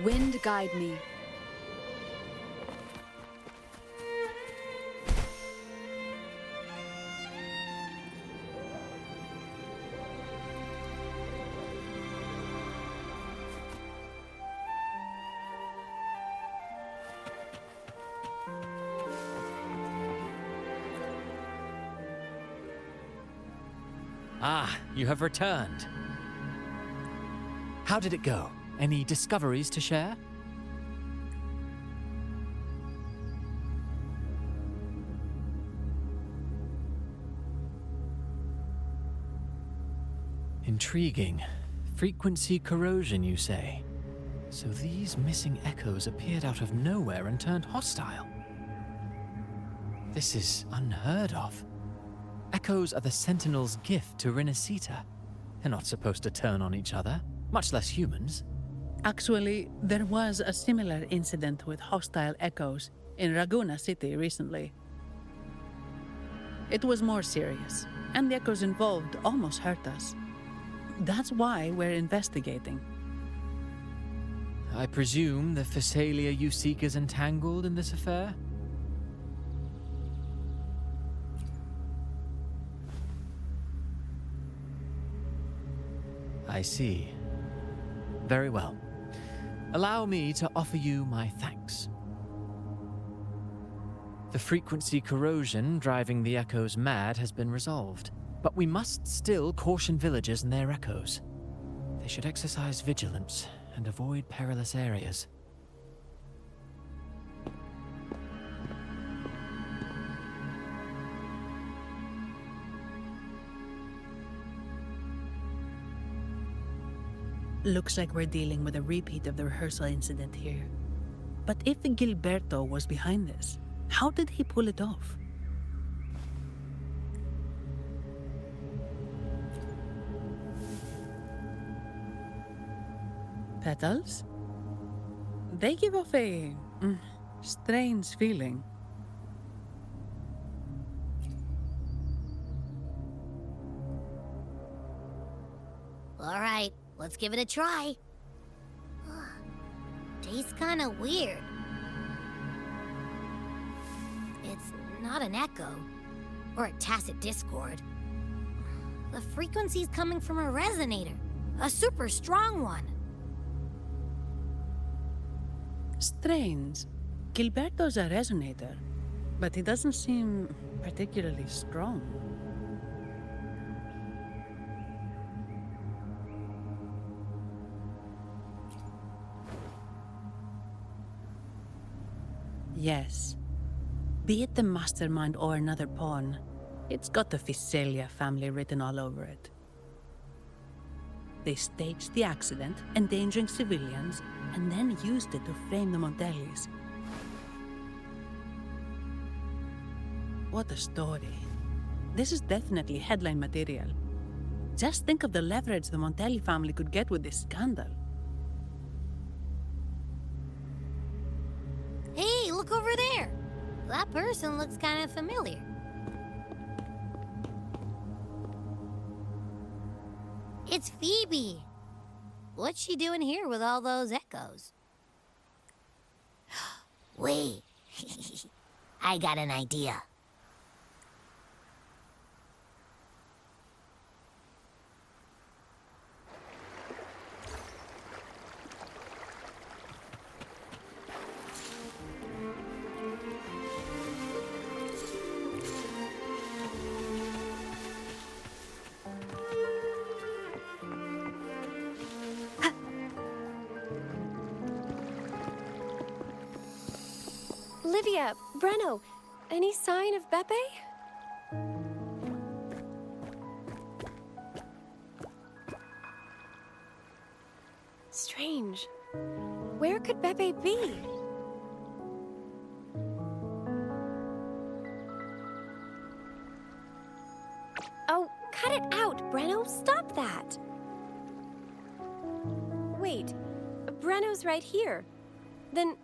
Wind guide me. Ah, you have returned. How did it go? Any discoveries to share? Intriguing. Frequency corrosion, you say? So these missing echoes appeared out of nowhere and turned hostile. This is unheard of. Echoes are the Sentinel's gift to Rinasita. They're not supposed to turn on each other, much less humans. Actually, there was a similar incident with hostile echoes in Raguna City recently. It was more serious, and the echoes involved almost hurt us. That's why we're investigating. I presume the Phasalia you seek is entangled in this affair? I see. Very well. Allow me to offer you my thanks. The frequency corrosion driving the echoes mad has been resolved, but we must still caution villagers and their echoes. They should exercise vigilance and avoid perilous areas. Looks like we're dealing with a repeat of the rehearsal incident here. But if Gilberto was behind this, how did he pull it off? Petals? They give off a strange feeling. All right, let's give it a try. Tastes kind of weird. It's not an echo, or a tacit discord. The frequency's coming from a resonator, a super strong one. Strange. Gilberto's a resonator, but he doesn't seem particularly strong. Yes. Be it the mastermind or another pawn, it's got the Phasalia family written all over it. They staged the accident, endangering civilians, and then used it to frame the Montellis. What a story. This is definitely headline material. Just think of the leverage the Montelli family could get with this scandal. Hey, look over there! That person looks kind of familiar. It's Phoebe. What's she doing here with all those echoes? Wait. I got an idea. Olivia, Breno, any sign of Beppe? Strange. Where could Beppe be? Oh, cut it out, Breno. Stop that. Wait, Breno's right here. Then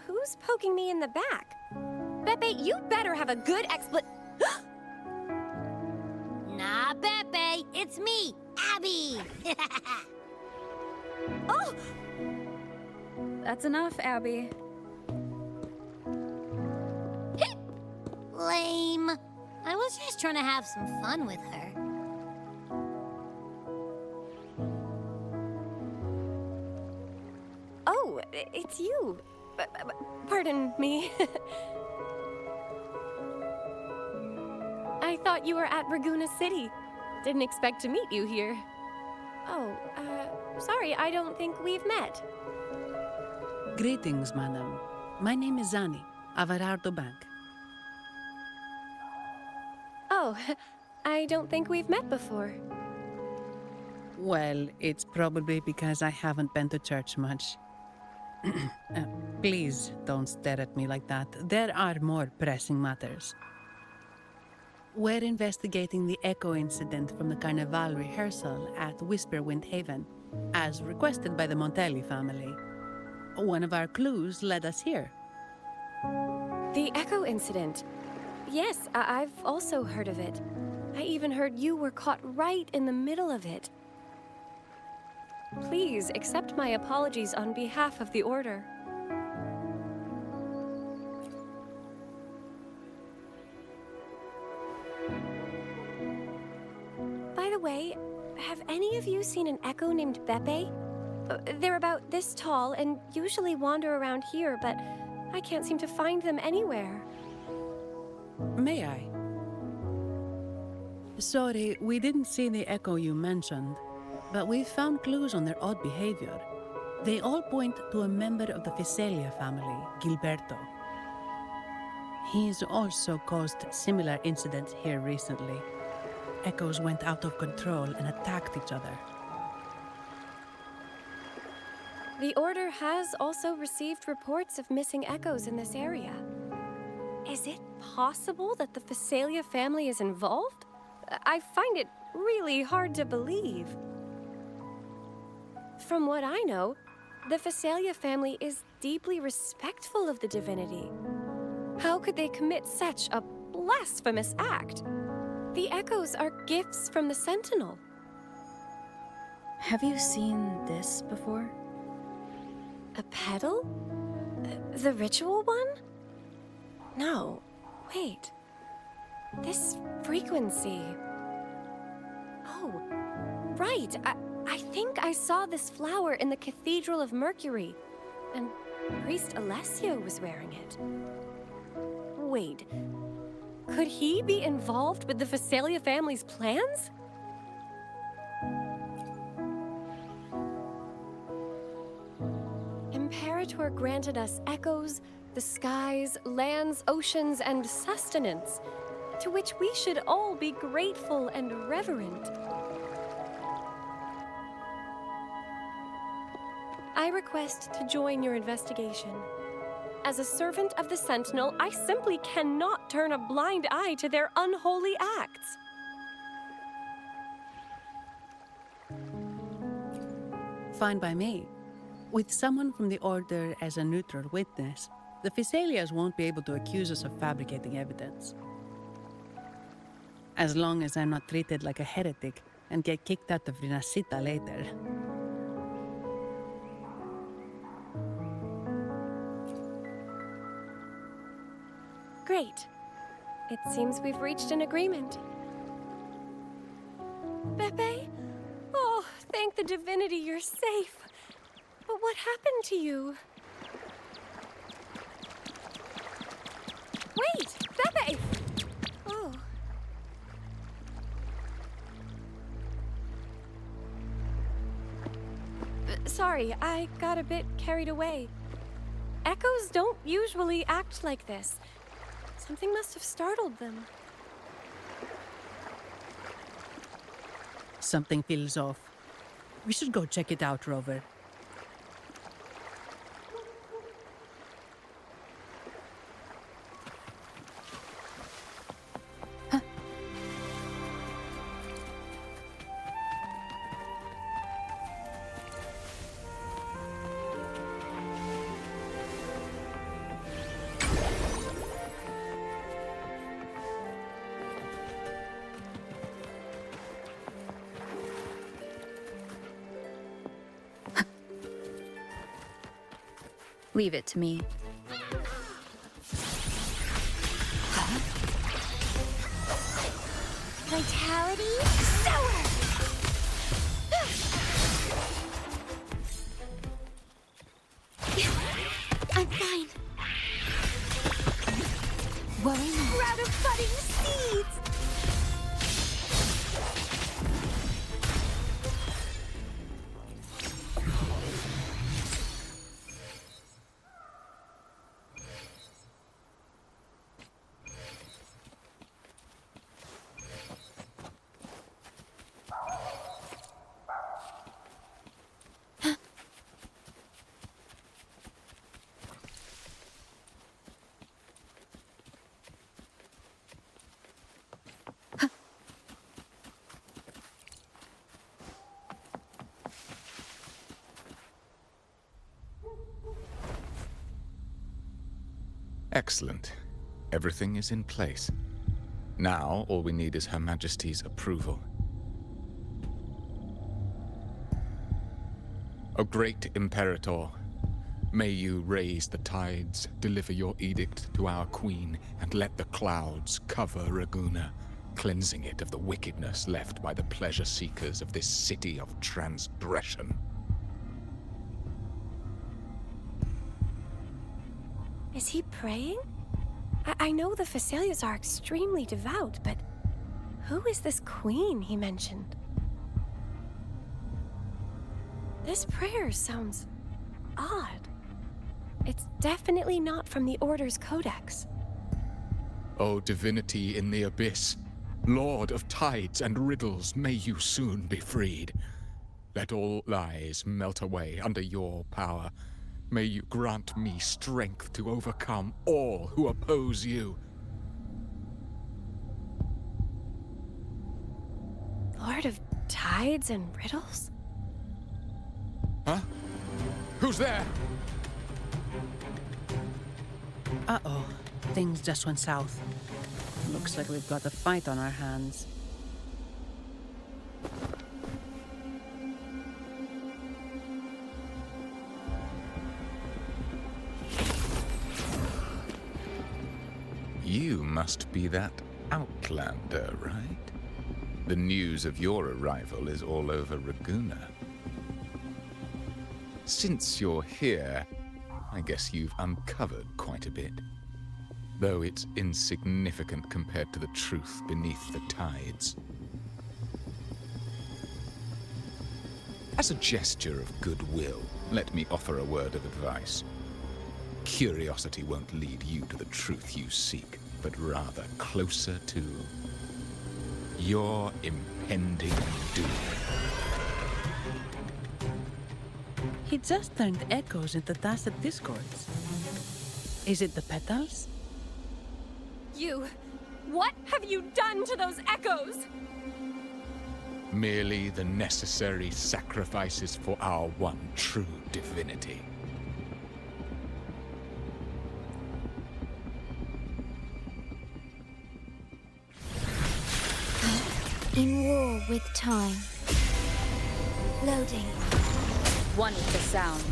who's poking me in the back? Beppe, you better have a good Nah, Beppe, it's me, Abby. Oh! That's enough, Abby. Lame. I was just trying to have some fun with her. Oh, it's you. Pardon me. I thought you were at Raguna City. Didn't expect to meet you here. Oh, sorry, I don't think we've met. Greetings, madam. My name is Zani, Averardo Bank. Oh, I don't think we've met before. Well, it's probably because I haven't been to church much. Please don't stare at me like that. There are more pressing matters. We're investigating the echo incident from the Carnival rehearsal at Whisperwind Haven, as requested by the Montelli family. One of our clues led us here. The Echo incident. Yes, I've also heard of it. I even heard you were caught right in the middle of it. Please accept my apologies on behalf of the Order. By the way, have any of you seen an Echo named Beppe? They're about this tall and usually wander around here, but I can't seem to find them anywhere. May I? Sorry, we didn't see the echo you mentioned, but we found clues on their odd behavior. They all point to a member of the Fiselia family, Gilberto. He's also caused similar incidents here recently. Echoes went out of control and attacked each other. The Order has also received reports of missing echoes in this area. Is it possible that the Fiselia family is involved? I find it really hard to believe. From what I know, the Fiselia family is deeply respectful of the divinity. How could they commit such a blasphemous act? The echoes are gifts from the Sentinel. Have you seen this before? A pedal? The ritual one? No. Wait. This frequency. Oh, right. I think I saw this flower in the Cathedral of Mercury, and Priest Alessio was wearing it. Wait. Could he be involved with the Fiselia family's plans? Imperator granted us echoes, the skies, lands, oceans, and sustenance, to which we should all be grateful and reverent. I request to join your investigation. As a servant of the Sentinel, I simply cannot turn a blind eye to their unholy acts. Fine by me. With someone from the Order as a neutral witness, the Fiselias won't be able to accuse us of fabricating evidence. As long as I'm not treated like a heretic and get kicked out of Rinascita later. Great. It seems we've reached an agreement. Beppe? Oh, thank the divinity you're safe. But what happened to you? Wait! Beppe! Oh. Sorry, I got a bit carried away. Echoes don't usually act like this. Something must have startled them. Something feels off. We should go check it out, Rover. Leave it to me. Vitality, sour! I'm fine. Worry not. Sprout of budding seeds! Excellent. Everything is in place. Now, all we need is Her Majesty's approval. O great Imperator, may you raise the tides, deliver your edict to our queen, and let the clouds cover Raguna, cleansing it of the wickedness left by the pleasure-seekers of this city of transgression. Is he praying? I know the Phasalias are extremely devout, but who is this queen he mentioned? This prayer sounds odd. It's definitely not from the Order's codex. O divinity in the abyss, Lord of tides and riddles, may you soon be freed. Let all lies melt away under your power. May you grant me strength to overcome all who oppose you. Lord of tides and riddles? Huh? Who's there? Uh-oh. Things just went south. Looks like we've got a fight on our hands. You must be that outlander, right? The news of your arrival is all over Raguna. Since you're here, I guess you've uncovered quite a bit. Though it's insignificant compared to the truth beneath the tides. As a gesture of goodwill, let me offer a word of advice. Curiosity won't lead you to the truth you seek, but rather closer to your impending doom. He just turned echoes into tacit discords. Is it the petals? What have you done to those echoes? Merely the necessary sacrifices for our one true divinity. In war with time. Loading. One with the sound.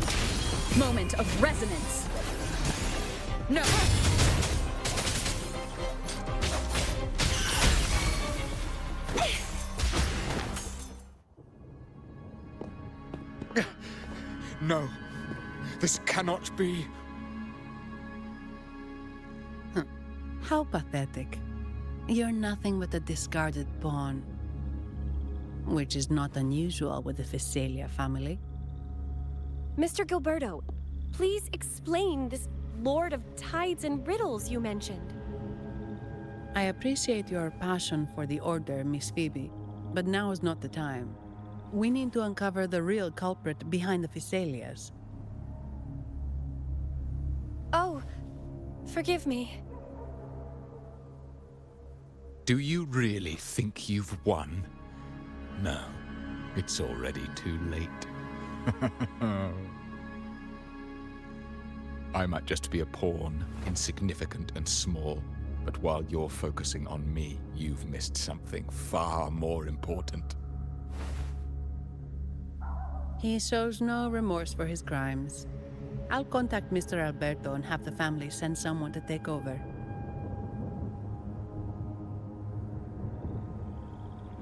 Moment of resonance. No! No, this cannot be. How pathetic. You're nothing but a discarded pawn. Which is not unusual with the Phasalia family. Mr. Gilberto, please explain this Lord of Tides and Riddles you mentioned. I appreciate your passion for the Order, Miss Phoebe, but now is not the time. We need to uncover the real culprit behind the Phasalias. Oh, forgive me. Do you really think you've won? No, it's already too late. I might just be a pawn, insignificant and small, but while you're focusing on me, you've missed something far more important. He shows no remorse for his crimes. I'll contact Mr. Alberto and have the family send someone to take over.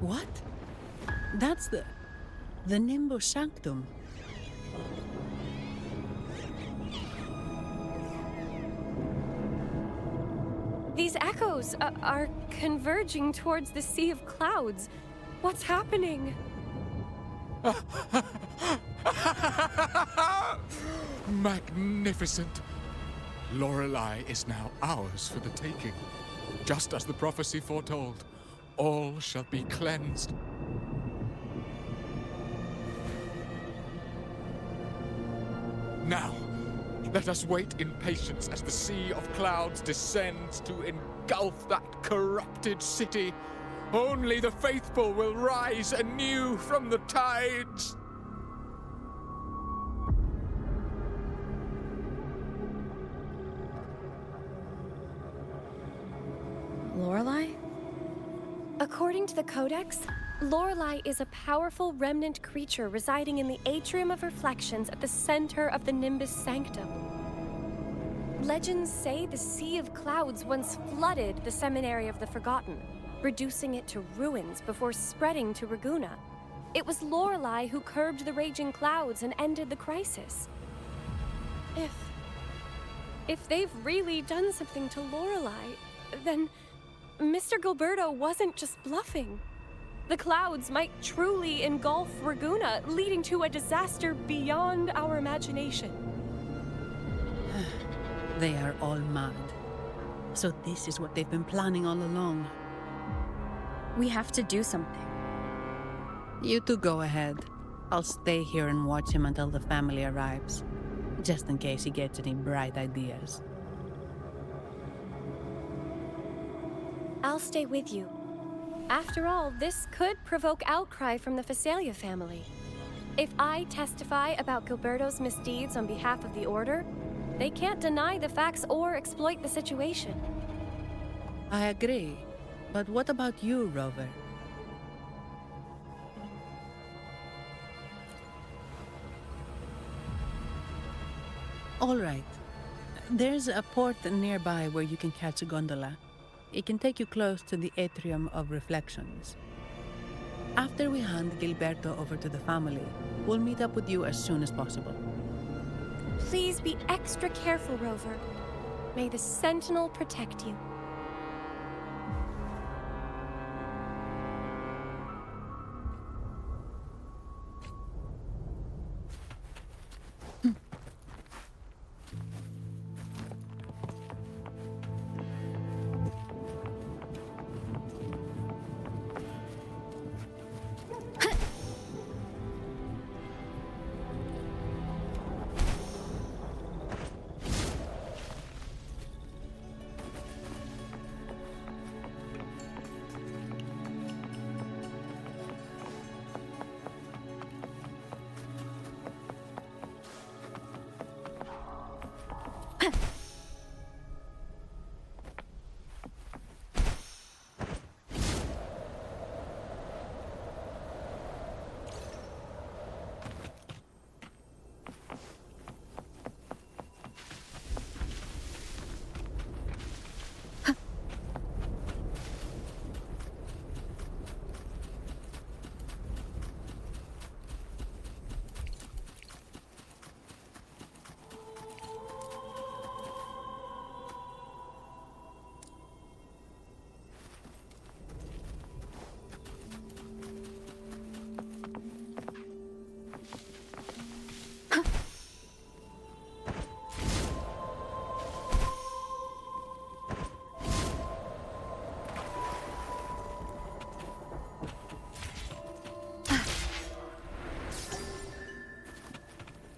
What? That's the Nimbus Sanctum. These echoes are converging towards the Sea of Clouds. What's happening? Magnificent! Lorelei is now ours for the taking. Just as the prophecy foretold, all shall be cleansed. Now, let us wait in patience as the Sea of Clouds descends to engulf that corrupted city. Only the faithful will rise anew from the tides. Lorelei? According to the Codex, Lorelei is a powerful remnant creature residing in the atrium of reflections at the center of the Nimbus Sanctum. Legends say the Sea of Clouds once flooded the Seminary of the Forgotten, reducing it to ruins before spreading to Raguna. It was Lorelei who curbed the raging clouds and ended the crisis. If they've really done something to Lorelei, then Mr. Gilberto wasn't just bluffing. The clouds might truly engulf Raguna, leading to a disaster beyond our imagination. They are all mad. So this is what they've been planning all along. We have to do something. You two go ahead. I'll stay here and watch him until the family arrives, just in case he gets any bright ideas. I'll stay with you. After all, this could provoke outcry from the Phasalia family. If I testify about Gilberto's misdeeds on behalf of the Order, they can't deny the facts or exploit the situation. I agree. But what about you, Rover? All right. There's a port nearby where you can catch a gondola. It can take you close to the Atrium of Reflections. After we hand Gilberto over to the family, we'll meet up with you as soon as possible. Please be extra careful, Rover. May the Sentinel protect you.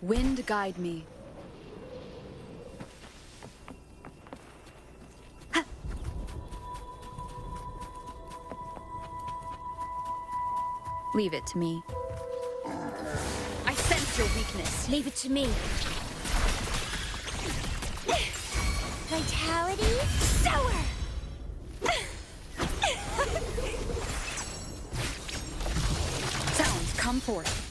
Wind guide me. Leave it to me. I sense your weakness. Leave it to me. Vitality, sour! Sounds come forth.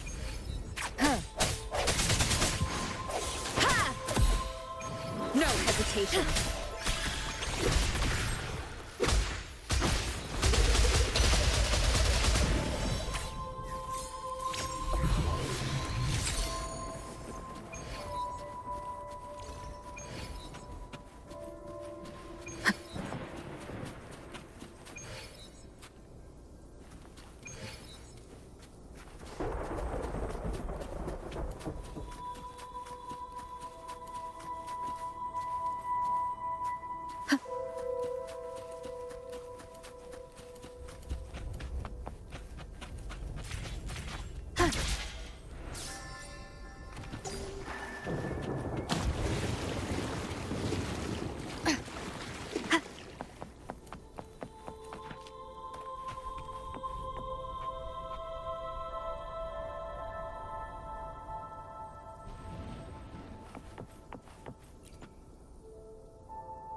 No hesitation.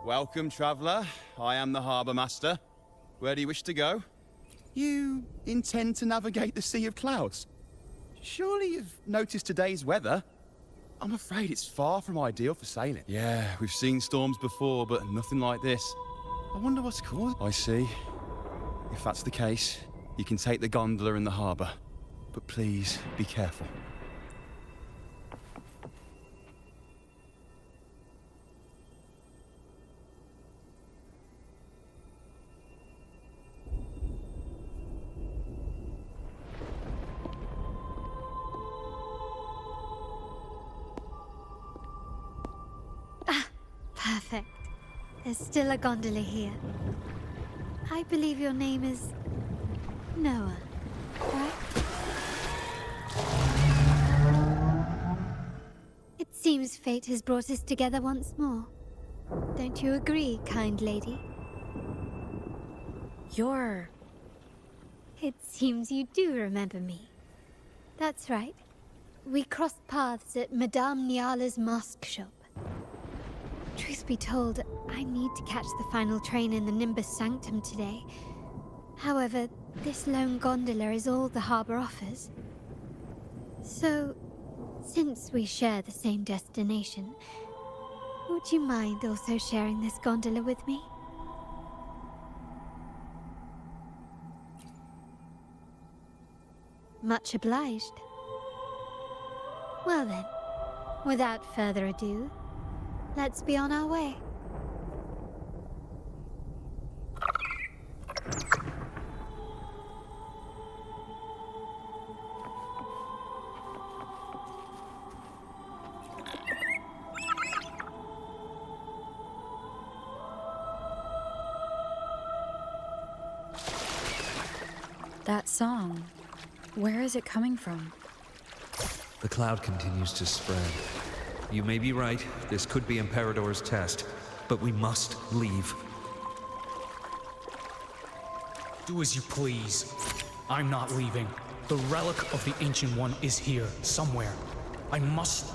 Welcome, traveller. I am the harbour master. Where do you wish to go? You intend to navigate the Sea of Clouds? Surely you've noticed today's weather? I'm afraid it's far from ideal for sailing. Yeah, we've seen storms before, but nothing like this. I wonder what's caused. I see. If that's the case, you can take the gondola in the harbour. But please, be careful. Perfect. There's still a gondola here. I believe your name is Noah, right? It seems fate has brought us together once more. Don't you agree, kind lady? You're... It seems you do remember me. That's right. We crossed paths at Madame Niala's mask shop. Truth be told, I need to catch the final train in the Nimbus Sanctum today. However, this lone gondola is all the harbour offers. So, since we share the same destination, would you mind also sharing this gondola with me? Much obliged. Well then, without further ado, let's be on our way. That song, where is it coming from? The cloud continues to spread. You may be right, this could be Imperador's test, but we must leave. Do as you please. I'm not leaving. The relic of the Ancient One is here, somewhere. I must...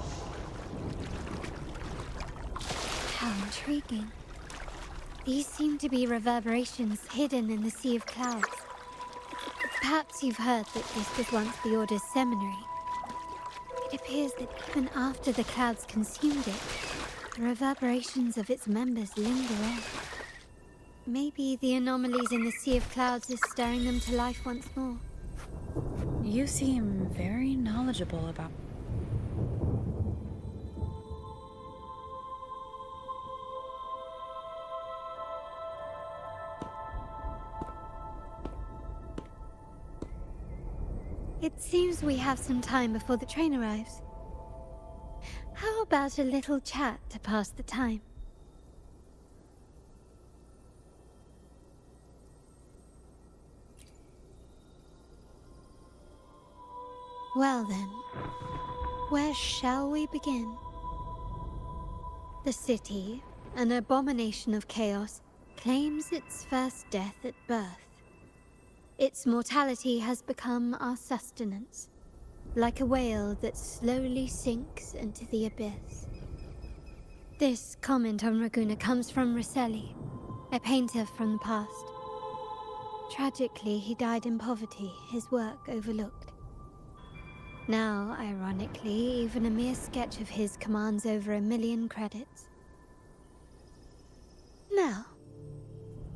How intriguing. These seem to be reverberations hidden in the Sea of Clouds. Perhaps you've heard that this was once the Order's seminary. It appears that even after the clouds consumed it, the reverberations of its members linger on. Maybe the anomalies in the Sea of Clouds is stirring them to life once more. You seem very knowledgeable about... It seems we have some time before the train arrives. How about a little chat to pass the time? Well then, where shall we begin? The city, an abomination of chaos, claims its first death at birth. Its mortality has become our sustenance, like a whale that slowly sinks into the abyss. This comment on Raguna comes from Rosselli, a painter from the past. Tragically, he died in poverty, his work overlooked. Now, ironically, even a mere sketch of his commands over 1 million credits. Now,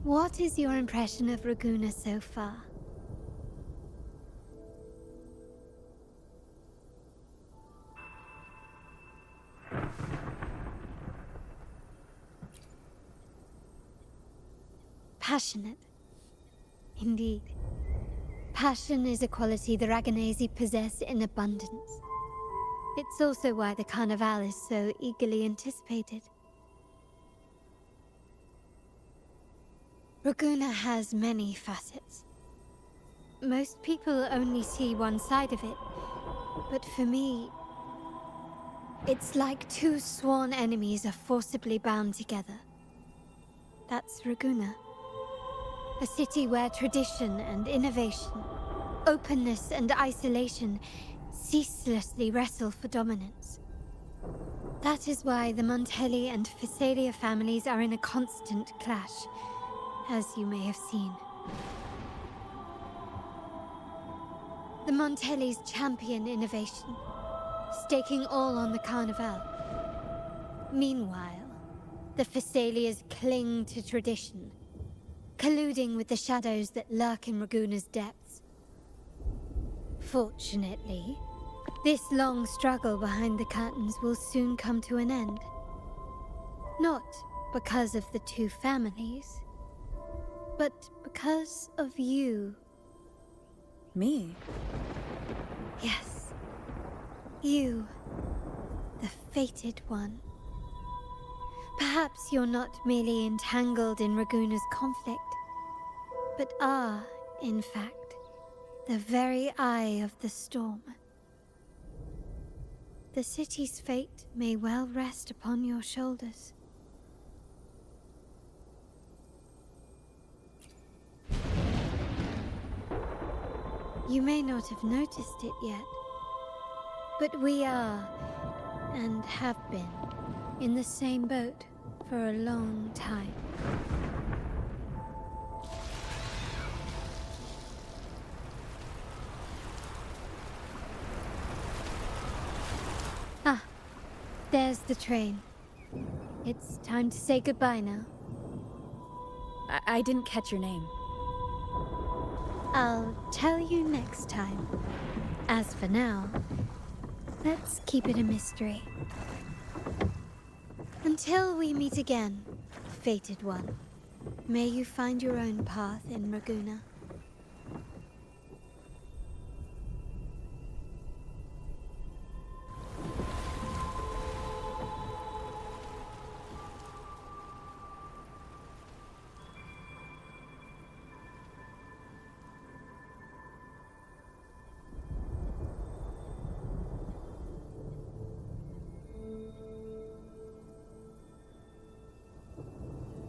what is your impression of Raguna so far? Passionate. Indeed. Passion is a quality the Raganesi possess in abundance. It's also why the Carnival is so eagerly anticipated. Raguna has many facets. Most people only see one side of it, but for me, it's like two sworn enemies are forcibly bound together. That's Raguna. A city where tradition and innovation, openness and isolation ceaselessly wrestle for dominance. That is why the Montelli and Physalia families are in a constant clash, as you may have seen. The Montellis champion innovation, staking all on the Carnival. Meanwhile, the Physalias cling to tradition, colluding with the shadows that lurk in Raguna's depths. Fortunately, this long struggle behind the curtains will soon come to an end. Not because of the two families, but because of you. Me? Yes. You. The fated one. Perhaps you're not merely entangled in Raguna's conflict, but are, in fact, the very eye of the storm. The city's fate may well rest upon your shoulders. You may not have noticed it yet, but we are, and have been, in the same boat for a long time. Ah, there's the train. It's time to say goodbye now. I didn't catch your name. I'll tell you next time. As for now, let's keep it a mystery. Until we meet again, fated one, may you find your own path in Raguna.